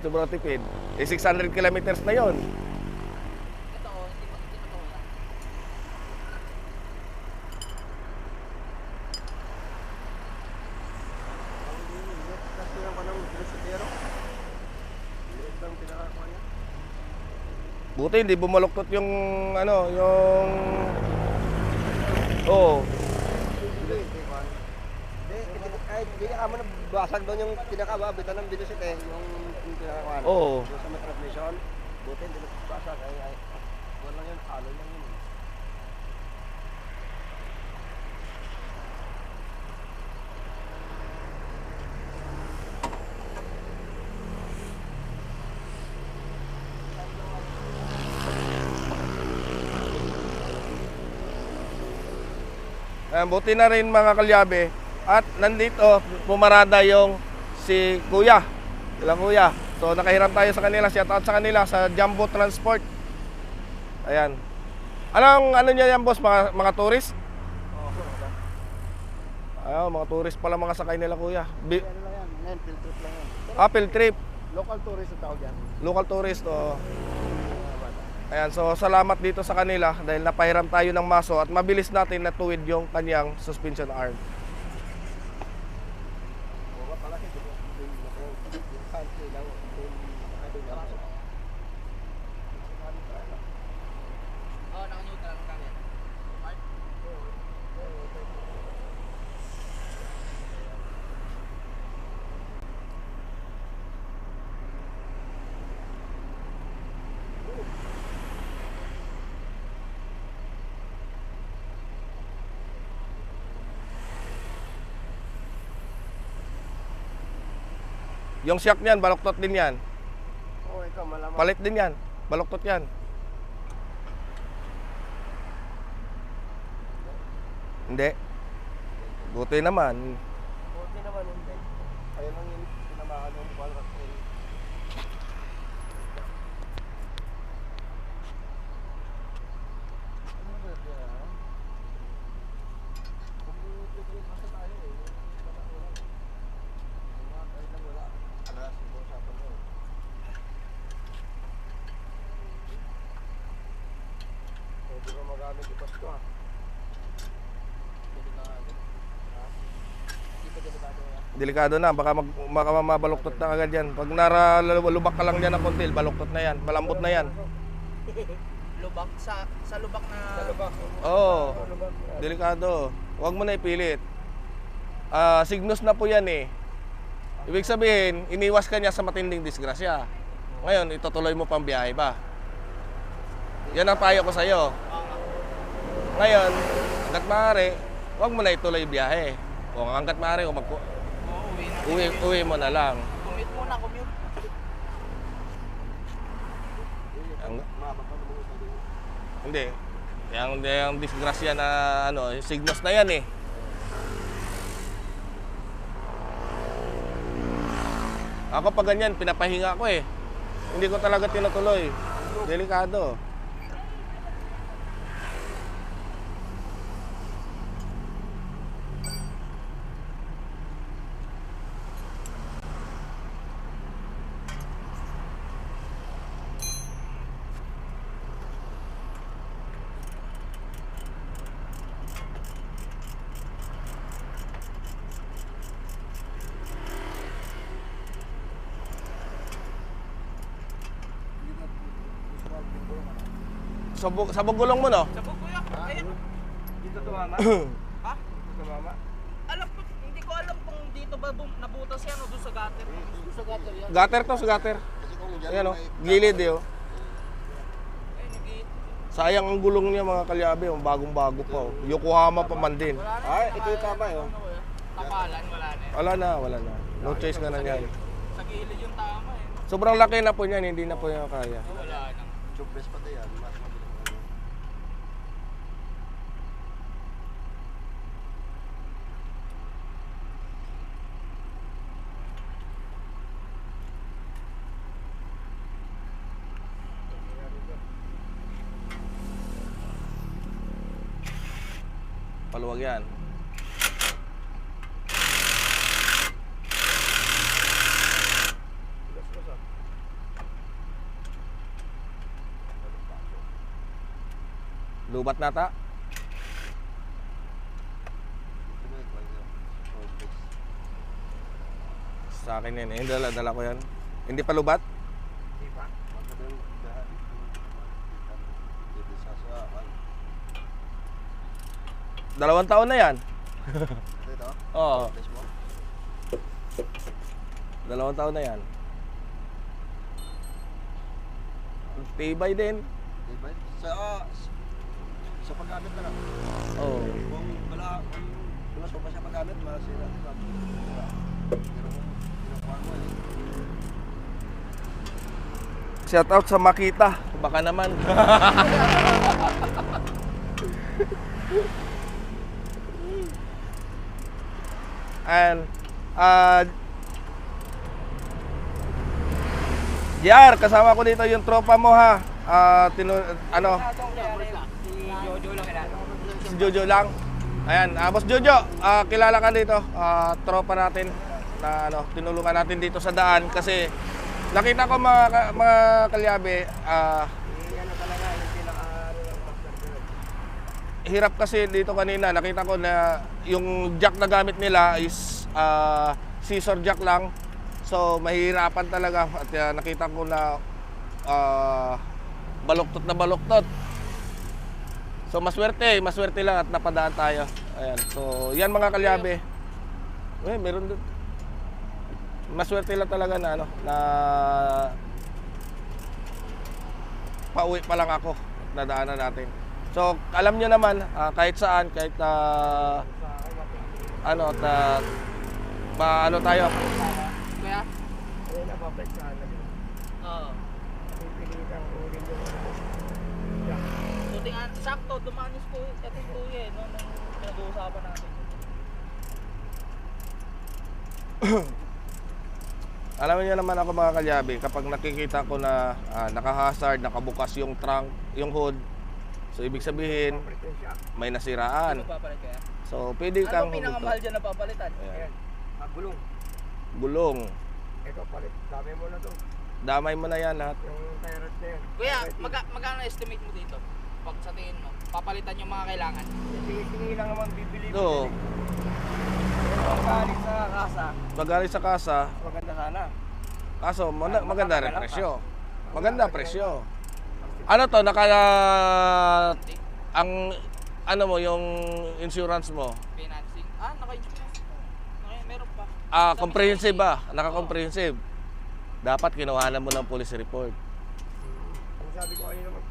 Sobrang tipid. 600 kilometers na yon. Ito, hindi pa wala. Kasi yung kanang Brusitero. Liit lang pinakakuha niya. Buti hindi bumaluktot yung ano, yung oh, Hindi ka mo nabasag doon yung pinakababitan ng Brusite, yung pinakakuha. Oo. Yung sa may transmission. Buti hindi nabasag. Wala lang yun, halo lang yun. buti na rin mga kalyabe. At nandito, pumarada yung si Kuya. Sila Kuya. So nakahiram tayo sa kanila, shout out sa kanila sa Jumbo Transport. Ayan. Anong ano niya yan, boss? Mga tourist? Ayaw, mga tourist pala mga sakay nila, Kuya. Ano lang yan, ngayon, field trip lang yan. Pero Field trip. local tourist ang tawag yan. Local tourist, oh. Ayan, so salamat dito sa kanila dahil napahiram tayo ng maso at mabilis natin natuwid yung kanyang suspension arm. Oo, naka-neutral ang camera. Mark? Yung shock niyan, baluktot din yan. Oo, ikaw malamang. Palit din yan. Baluktot yan. Hindi. Buti naman. Buti naman hindi. Ayun lang yung pinamakan yung walrus train. Hindi ko magamit yung Pasko ah. Delikado na, baka mabaluktot na agad yan. Pag lubak ka lang dyan ng kontil, baluktot na yan, malambot na yan. Lubak sa lubak na Oo, delikado. Huwag mo na ipilit. Signos na po yan eh. Ibig sabihin, iniwas ka niya sa matinding disgrasya. Ngayon, itutuloy mo pang biyahe ba? Yan ang payo ko sa'yo. Ngayon, hanggat maaari, huwag mo na ituloy biyahe. O hanggat maaari, uwi mo na lang. commute muna, commute. Hindi. Yung disgrasya na ano, signos na yan eh. Ako pag ganyan, pinapahinga ko eh. Hindi ko talaga tinutuloy. Delikado. Sa bugulong mo, no? Sabog kuya. Ayun. Dito tumama? Ha? Dito tumama? Alam ko, hindi ko alam kung dito ba nabutas yan o doon sa gutter. Gusto gutter yan. Gutter to, sa gutter. Kasi kung dyan Ayan o, may- gilid eh oh. Ay, Sayang ang gulong niya mga kalyabe, oh, bagong-bago pa. Oh. Yokohama pa man din. Wala na Ay, yun, ito yung tama yun. ano ko yun? Tapalan, wala na yun. Wala na. No choice na yan. Sa gilid yung tama eh. Sobrang laki na po niyan, hindi na po niya kaya. Wala na. Tubeless pa to yan. Mas mabilis na yun. Paluwag yan. Lubat na ta. Ito yung kwan yun. Tubeless. Sa akin yan eh. Dala ko yan. Hindi pa lubat? Baka doon, dahil dito sa suhaan. 2 taon na yan. Ito? Oo. Tubeless mo? 2 taon na yan. Tibay din. Diba? Sa paggamit na lang. Oo. Kung wala pa siya paggamit, masira. Diba? Pero kung kinukuha mo eh. Shout out sa Makita. Baka naman. And JR, kasama ko dito yung tropa mo ha. Si Jojo lang. Ayan, Boss Jojo, kilala ka dito. Tropa natin na tinulungan natin dito sa daan kasi nakita ko mga kalyabe, hirap kasi dito kanina. Nakita ko na yung jack na gamit nila is scissor jack lang. So mahihirapan talaga at nakita ko na baluktot na baluktot. So maswerte lang at napadaan tayo. Ayan. So yan mga kalyabe. Meron doon. Maswerte lang talaga na na pauwi pa lang ako. Nadaanan natin. So alam niyo naman kahit saan, kahit tayo. Kaya? Ayun, napapalik sa akin. Oo. Pipilitan ko rin yung Buti nga, sakto, dumanis ko itong tuya eh, no, nung pinag-uusapan natin. Alam niyo naman ako mga kalyabe, kapag nakikita ko na naka-hazard, nakabukas yung trunk, yung hood, so ibig sabihin presensya. may nasiraan. Magpapalit kaya? So pwede Ano kang ang pinakamahal dyan na papalitan? Ayan. Gulong. Gulong. Ito palit. Dami mo na to. Damay mo na yan lahat. Yung tyrant na yan. Kuya, magkano estimate mo dito? Pag sa tingin mo, papalitan yung mga kailangan. Tingin lang naman bibili mo. So, Pero galing sa kasa, pag-alis sa kasa, maganda sana. kaso maganda rin presyo. Maganda presyo. Ano to, ang ano mo, yung insurance mo, Financing. Naka-insurance. Meron pa. comprehensive ba? Naka-comprehensive. Dapat kinuhanan mo ng police report. Ang sabi ko ayun naman,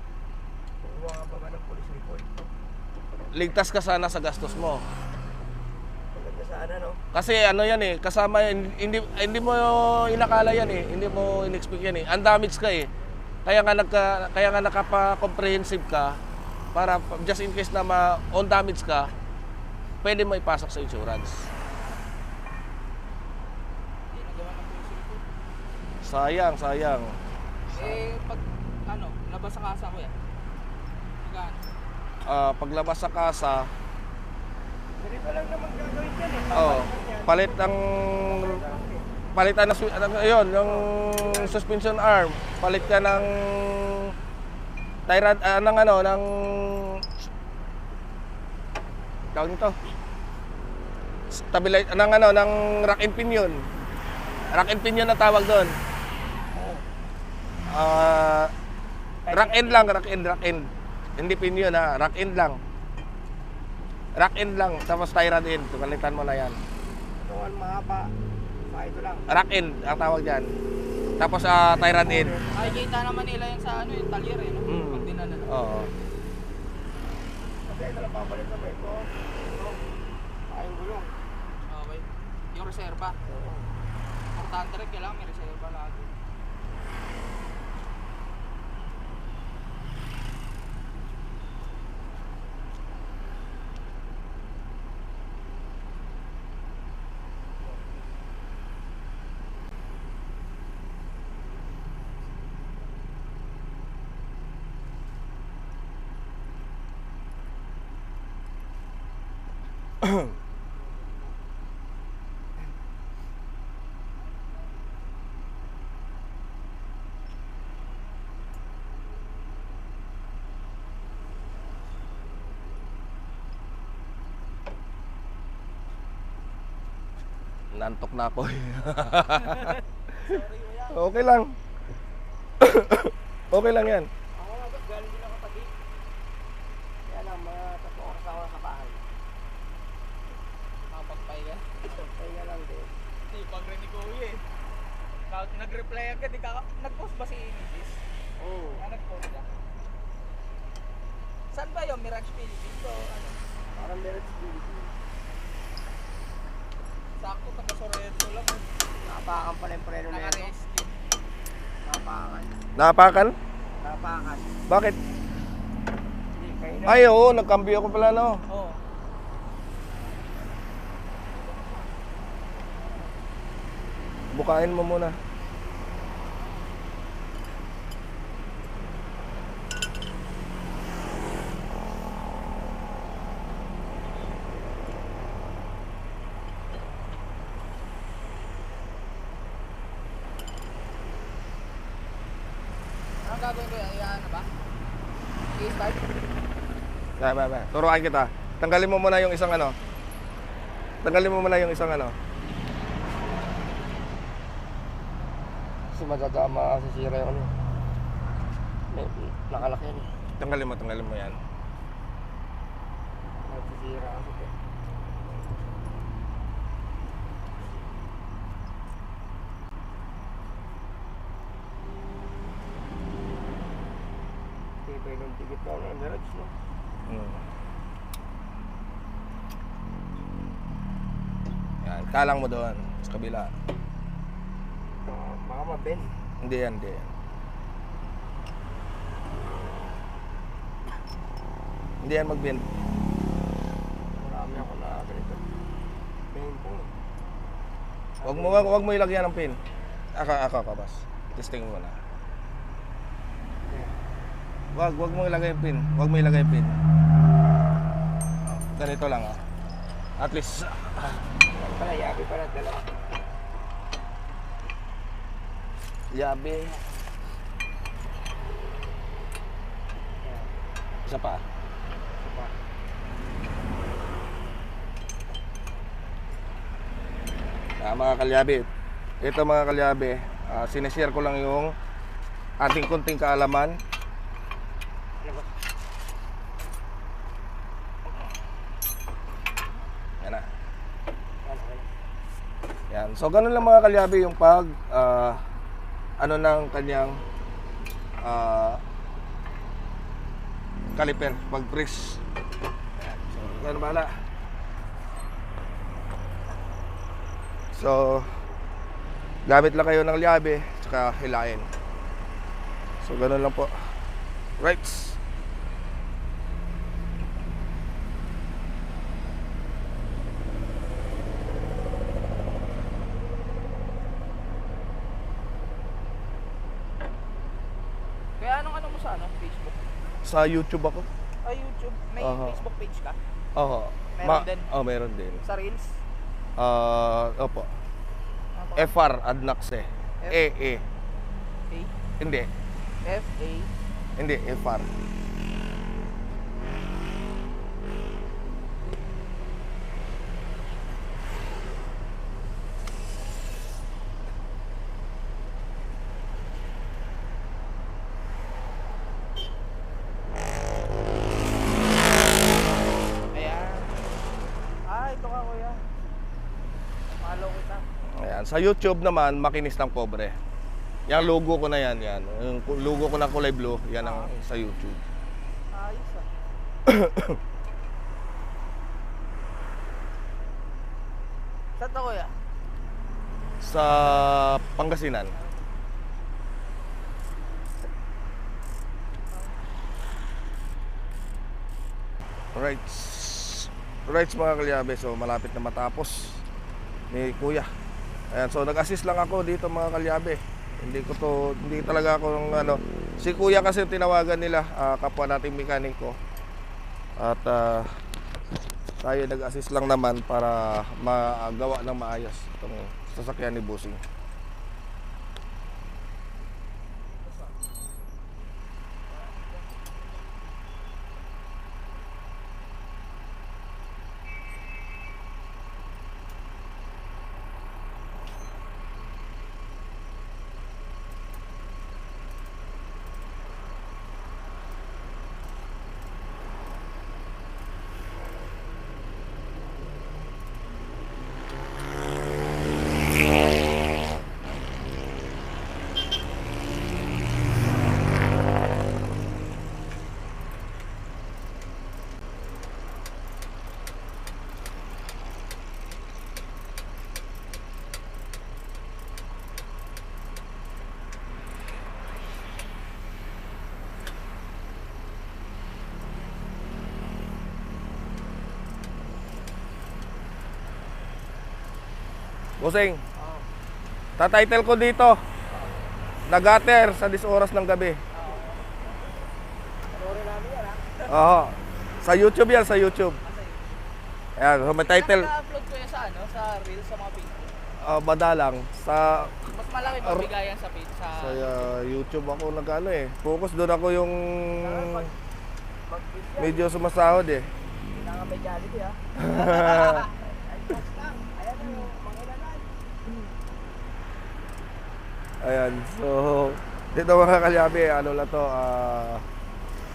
kumuha ka ba ng police report? Ligtas ka sana sa gastos mo. Maganda sana, no? Kasi ano yan eh, kasama yan, hindi mo inakala yan eh, hindi mo in-expect yan eh. Undamaged ka eh. Kaya nga nakapa-comprehensive ka para just in case na on damage ka, pwede mo ipasok sa insurance. Hindi nagawa ng police report. Sayang. Pag labas sa kasa ko yan. Magkano? Paglabas sa kasa, Ganito lang naman gagawin yan eh. palitan ayun, yung suspension arm, palit ka ng tyrant ng tawag nito. Stabilize ng rack and pinion. Rack and pinion na tawag doon. Rack end lang. Hindi pinion ha, rack end lang. Rack end lang, tapos tie rod end. Palitan mo na yan. Tungan mahaba. Ito lang. Rack end ang tawag dyan. Tapos tie rod end. Ay, kita naman nila yan sa yung talyer eh, no? Mm. Pag dinala na. Oo. Hindi, ito lang papalit na may ko. Ayong gulong. Okay. Yung reserva. Oo. Importante rin, kailangan may reserva lagi. Nantok na ako. Sorry, kuya. Okay lang. Okay lang yan. Ako nga ba, galing din ako tagi. Kaya lang, mga 3 oras ako sa bahay. Nakapagpahinga. Pahinga lang din. Hindi, pag rin ni Kuya eh. Nag-reply agad, nag-post ba si Mrs.? Oo. Nag-post siya. Saan ba yung Mirage Philippines o ano? Parang meron sa Philippines. Sakto, taga-Sorrento lang eh. Nakapakan pala yung preno na ito. Naka-rescue. Nakapakan. Napakan? Nakapakan. Bakit? Hindi, kayo na. Ay, oo, nagkambyo ko pala, no? Oo. Bukain mo muna. Anong gagawin ko yan? Iyaan na ba? I-start? Ba. Turuan kita. Tanggalin mo muna yung isang ano. Tanggalin mo muna yung isang ano. Kasi madadama sa sira yung ano. May nakalaki yan eh. Tanggalin mo yan. Nagsisira kasi ito. Tibay ng tigit na ng Mirage, no? Hmm. Yan, kalang mo doon sa kabila. Baka mabend. Hindi yan. Hindi yan mag-bend. Marami ako na ganito. Main po. Wag mo ilagyan ng pin. Ako, boss. Testing mo na. Wag mo ilagay yung pin. Wag mo ilagay yung pin. Ganito lang, ah. At least, Yan pala, yabi pala dala. yabe. Isa pa. Mga kalyabe, ito mga kalyabe, sinishare ko lang yung ating kunting kaalaman. Yan na. Yan. So ganun lang mga kalyabe yung pag ano ng kanyang caliper, pag press. So ganun bala. So, gamit lang kayo ng liabe, tsaka hilain. So, ganun lang po. Right. Kaya anong mo sa ano? Facebook? Sa YouTube ako. YouTube? May Aha. Facebook page ka? Oo. Meron din? Oh, meron din. Sa Reels? Opo. Ano ba? FR Adnaxe. F? E. A? Hindi. F-A? Hindi, FR. Ayan. Ito ka kuya. Follow kita. Ayan. Sa YouTube naman, Makinis ng Pobre. Yung logo ko na yan. Yung logo ko na kulay blue, yan ang sa YouTube. Ayos ah. Saan to kuya? Sa Pangasinan. Right mga kalyabe, so malapit na matapos ni Kuya. Ayan, so nag-assist lang ako dito mga kalyabe. Hindi talaga ako ng ano. Si Kuya kasi tinawagan nila, kapwa nating mekaniko. At tayo nag-assist lang naman para magawa ng maayos itong sasakyan ni Bossing. Bossing, tatitle ko dito, Nagater sa 10 oras ng gabi. Oo, sa YouTube yan, sa YouTube. Ayan, so may title. Naka-upload ko yan sa ano? Sa Reels, sa mga page. Madalang sa Mas malaki mabigayan sa page. sa YouTube ako nag-ano eh. Focus doon ako yung medyo sumasahod eh. Kailangan may Jollibee ah. Ayan, so dito mga kalyabe, ano lang to,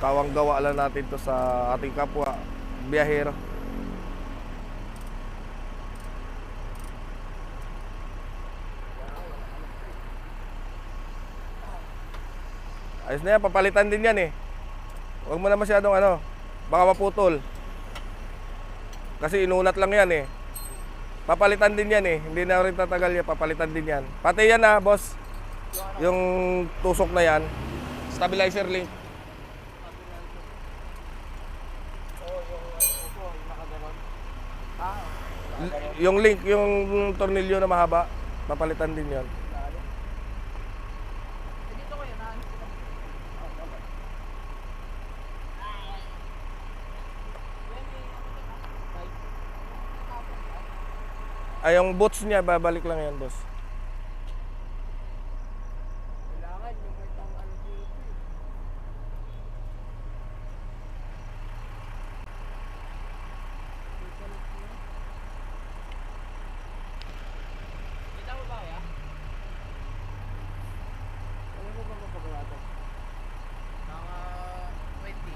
kawang gawa lang natin to sa ating kapwa biyahero. Ayos na yan, papalitan din yan eh. Huwag mo na masyadong ano, baka maputol. Kasi inunat lang yan eh. Papalitan din yan eh, hindi na rin tatagal yan, papalitan din yan. Pati yan na boss, yung tusok na yan, stabilizer link. Yung link, yung tornilyo na mahaba, papalitan din yan. Dito ko yun ah. Ay, yung boots niya, babalik lang yan, boss. Kailangan yung may tang ano dito. Kita mo ba kaya? Ano mo ba mapagawa ito? Mga 20.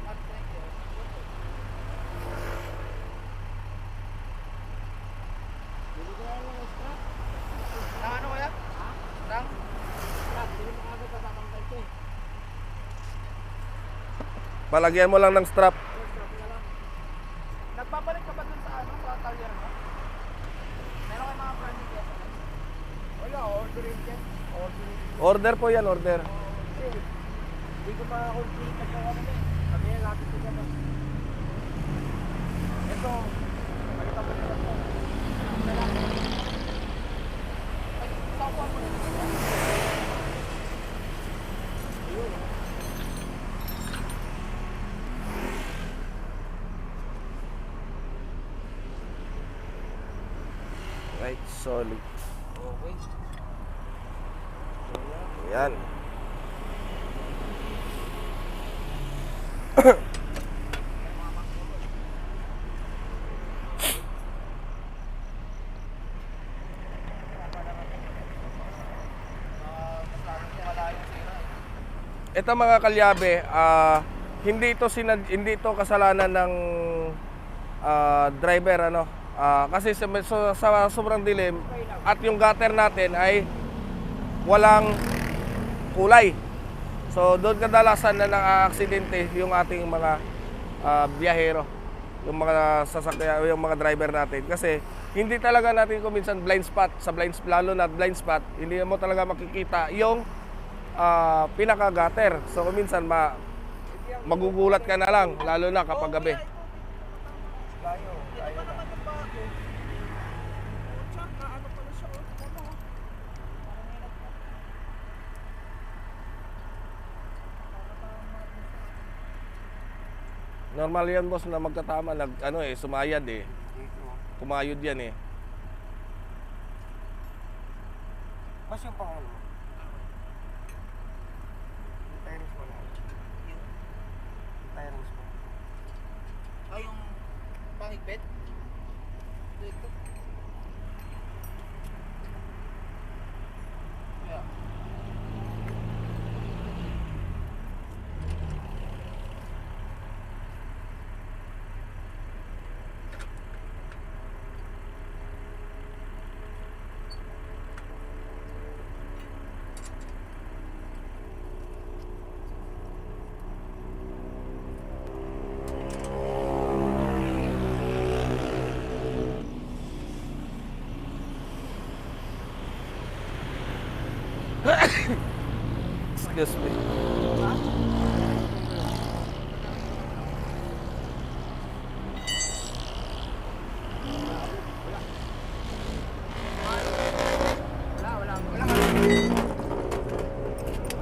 March 20 oh. Bili ko lang ng strap. Nang ano kaya? Nang? Strap, bili mo agad sa tatanggal ko eh. Palagyan mo lang ng strap. Strap na lang. Nagpapalik ka ba dun sa ano? Sa talyer mo? Meron kayo mga project yan? Wala, orderin yan. Orderin. Order po yan, order. Kasi, hindi ko pa complete na gawa naman eh. Sabi yan natin ito naman. Ito, palitan mo na lang ito. Sawa mo na. Right, solid. Okay. Yan. Ito mga kalyabe, hindi ito kasalanan ng driver ano. Kasi sa sobrang dilim at yung gutter natin ay walang kulay. So doon kadalasan na nang-aaksidente yung ating mga biyahero. yung mga sasakyan, yung mga driver natin. Kasi hindi talaga natin kung minsan blind spot, lalo na blind spot, hindi mo talaga makikita yung pinaka-gutter. So kung minsan magugulat ka na lang, lalo na kapag gabi. Layo. Layo na. Normal yan boss na magkatama, sumayad eh. Dito. Kumayod yan eh. Mas yung pangalan mo. Yung tyrants mo na. Yung tyrants mo. Ay, yung pangigpit? Dito. Yeah. Excuse me.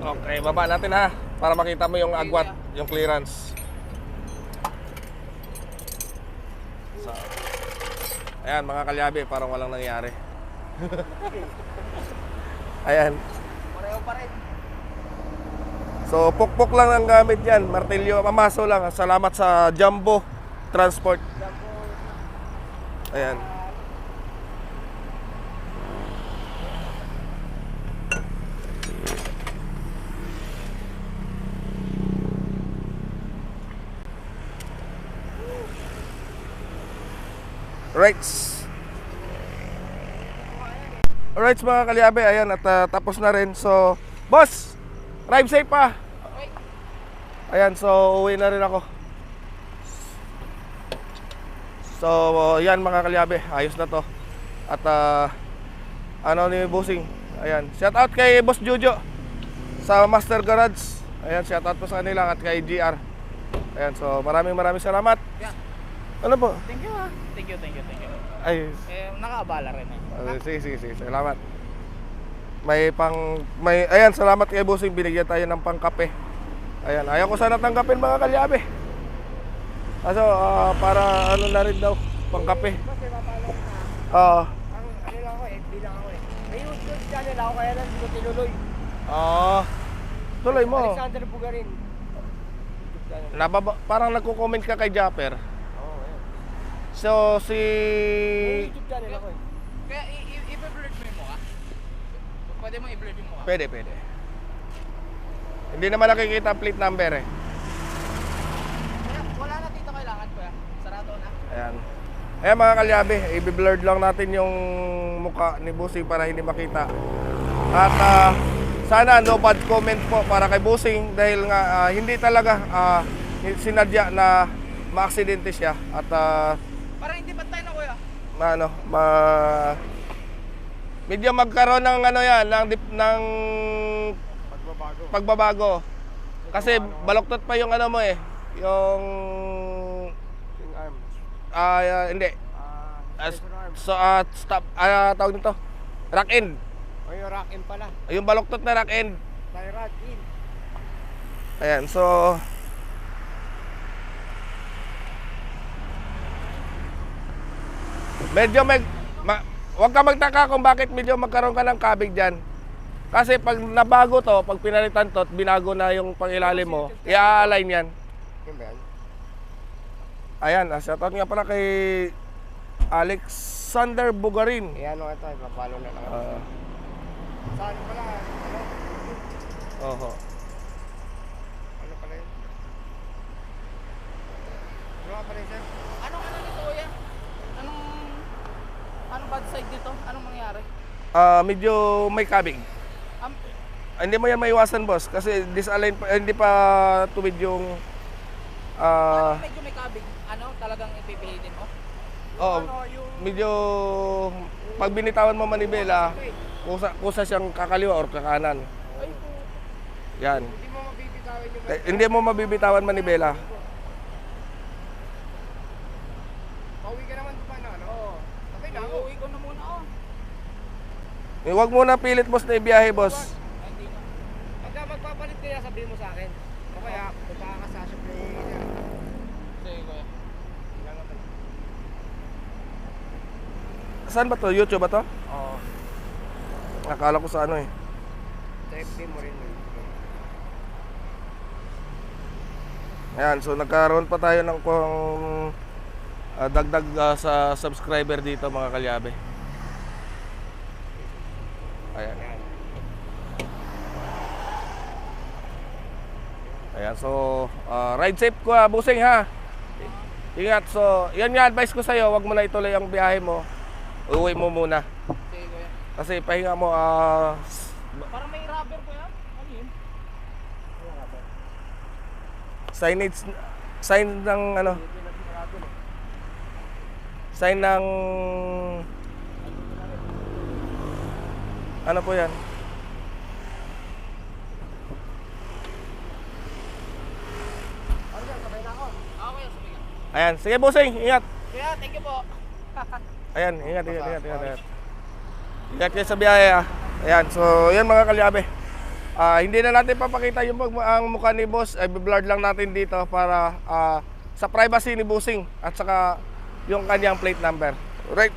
Okay, baba natin ha. Para makita mo yung agwat, yung clearance. So, ayan mga kalyabe, parang walang nangyari. Ayan. Pareho pa rin. So, pukpok lang ang gamit yan. Martilyo, mamaso lang. Salamat sa Jumbo Transport. Ayan. Rights. Alright mga kalyabe, ayan at tapos na rin. So, boss, drive safe pa. Ayan, so uwi na rin ako. So, yan mga kalyabe, ayos na to. At ano ni Bossing. Ayan, shout out kay Boss Jojo sa Master Garage. Ayan, shout out po sa kanila at kay GR. Ayan, so maraming salamat. Yeah. Ano po? Thank you ha. Thank you. Ay, Nakaabala rin eh. sige, salamat. Ayan, salamat kay Bossing, binigyan tayo ng pangkape. Ayan, ayaw ko sana tanggapin mga kalyabe. Kaso, para ano na rin daw, pangkape. Kasi mapalok na. Oo. Ang ano lang ako, FB lang ako eh. May YouTube channel ako kaya lang hindi ko tinuloy. Tuloy mo. Alexander Bugarin. YouTube channel. Parang nagko-comment ka kay Japper. Oo, ayan. So, May YouTube channel ako eh. Kaya i-blur mo yung mukha. Pwede mo i-blur yung mukha. Pwede. Hindi naman nakikita ang plate number eh. Kaya wala na dito kailangan kuya. Sarado na. Ayan. Ayan mga kalyabe, i-blurred lang natin yung mukha ni Bossing para hindi makita. At sana no bad comment po para kay Bossing dahil nga hindi talaga sinadya na maaksidente siya. At Para hindi pantay na kuya. medyo magkaroon ng ng pagbabago. Kasi baloktot pa yung ano mo eh, yung Yung arms. hindi. Pressure arms. So stop tawag nito. Rack end. O yung rack in pala. Yung baloktot na rack end. Tie rod in. Ayan, so medyo wag ka magtaka kung bakit medyo magkaroon ka ng kabig dyan. Kasi pag nabago to, pag pinalitan to at binago na yung pangilalim mo, i-align yan. Yun ba yan? Ayan, shoutout nga pala kay Alexander Bugarin. Eh ano ito, papalo na lang. Saan pala? Ano? Oho. Ano pala yun? Ano nga pala yun, sir? Anong ano nito kuya? Anong bad side dito? Anong mangyari? Medyo may kabig. Hindi mo yan maiwasan, boss, kasi disalign pa, hindi pa tuwid yung Ano medyo may kabig? ano, talagang ipipilitin mo? Oo, Ano, yung... medyo pag binitawan mo manibela, kusa siyang kakaliwa or kakanan. Ay, po. Yan. Hindi mo mabibitawan yung... Hindi mo mabibitawan manibela. Pauwi ka naman pa na, ano? Oo. Okay na ako. Uuwi ko na muna ako. Huwag mo na pilit boss na ibiyahe boss. Ay, hindi na. Pagka magpapalit kaya, sabihin mo sa akin. O kaya, magkakasasya ko yung... Sige, kuya. Saan ba to? YouTube ba to? Oo. Akala ko sa ano eh. Sa FB mo rin yun. Ayan, so nagkaroon pa tayo ng kung dagdag sa subscriber dito mga kalyabe. Ayan. Yan. Ayan, so ride safe ko busing ha. Ingat. So, yan nga advice ko sa'yo, wag mo na ituloy ang biyahe mo. Uwi mo muna. Sige, kuya. Kasi pahinga mo, Parang may rubber, kuya. Ano yun? signage, sign ng ano, sign ng, ano po yan? Ah, kuya, sabi ka. Ayan, sige busing, ingat. Kuya, thank you po. Ayan, ingat. Ingat kayo sa biyahe ah. Ayan, so yan mga kalyabe. Hindi na natin papakita yung ang mukha ni boss, ay blurred lang natin dito para sa privacy ni Busing at saka yung kanyang plate number. Right.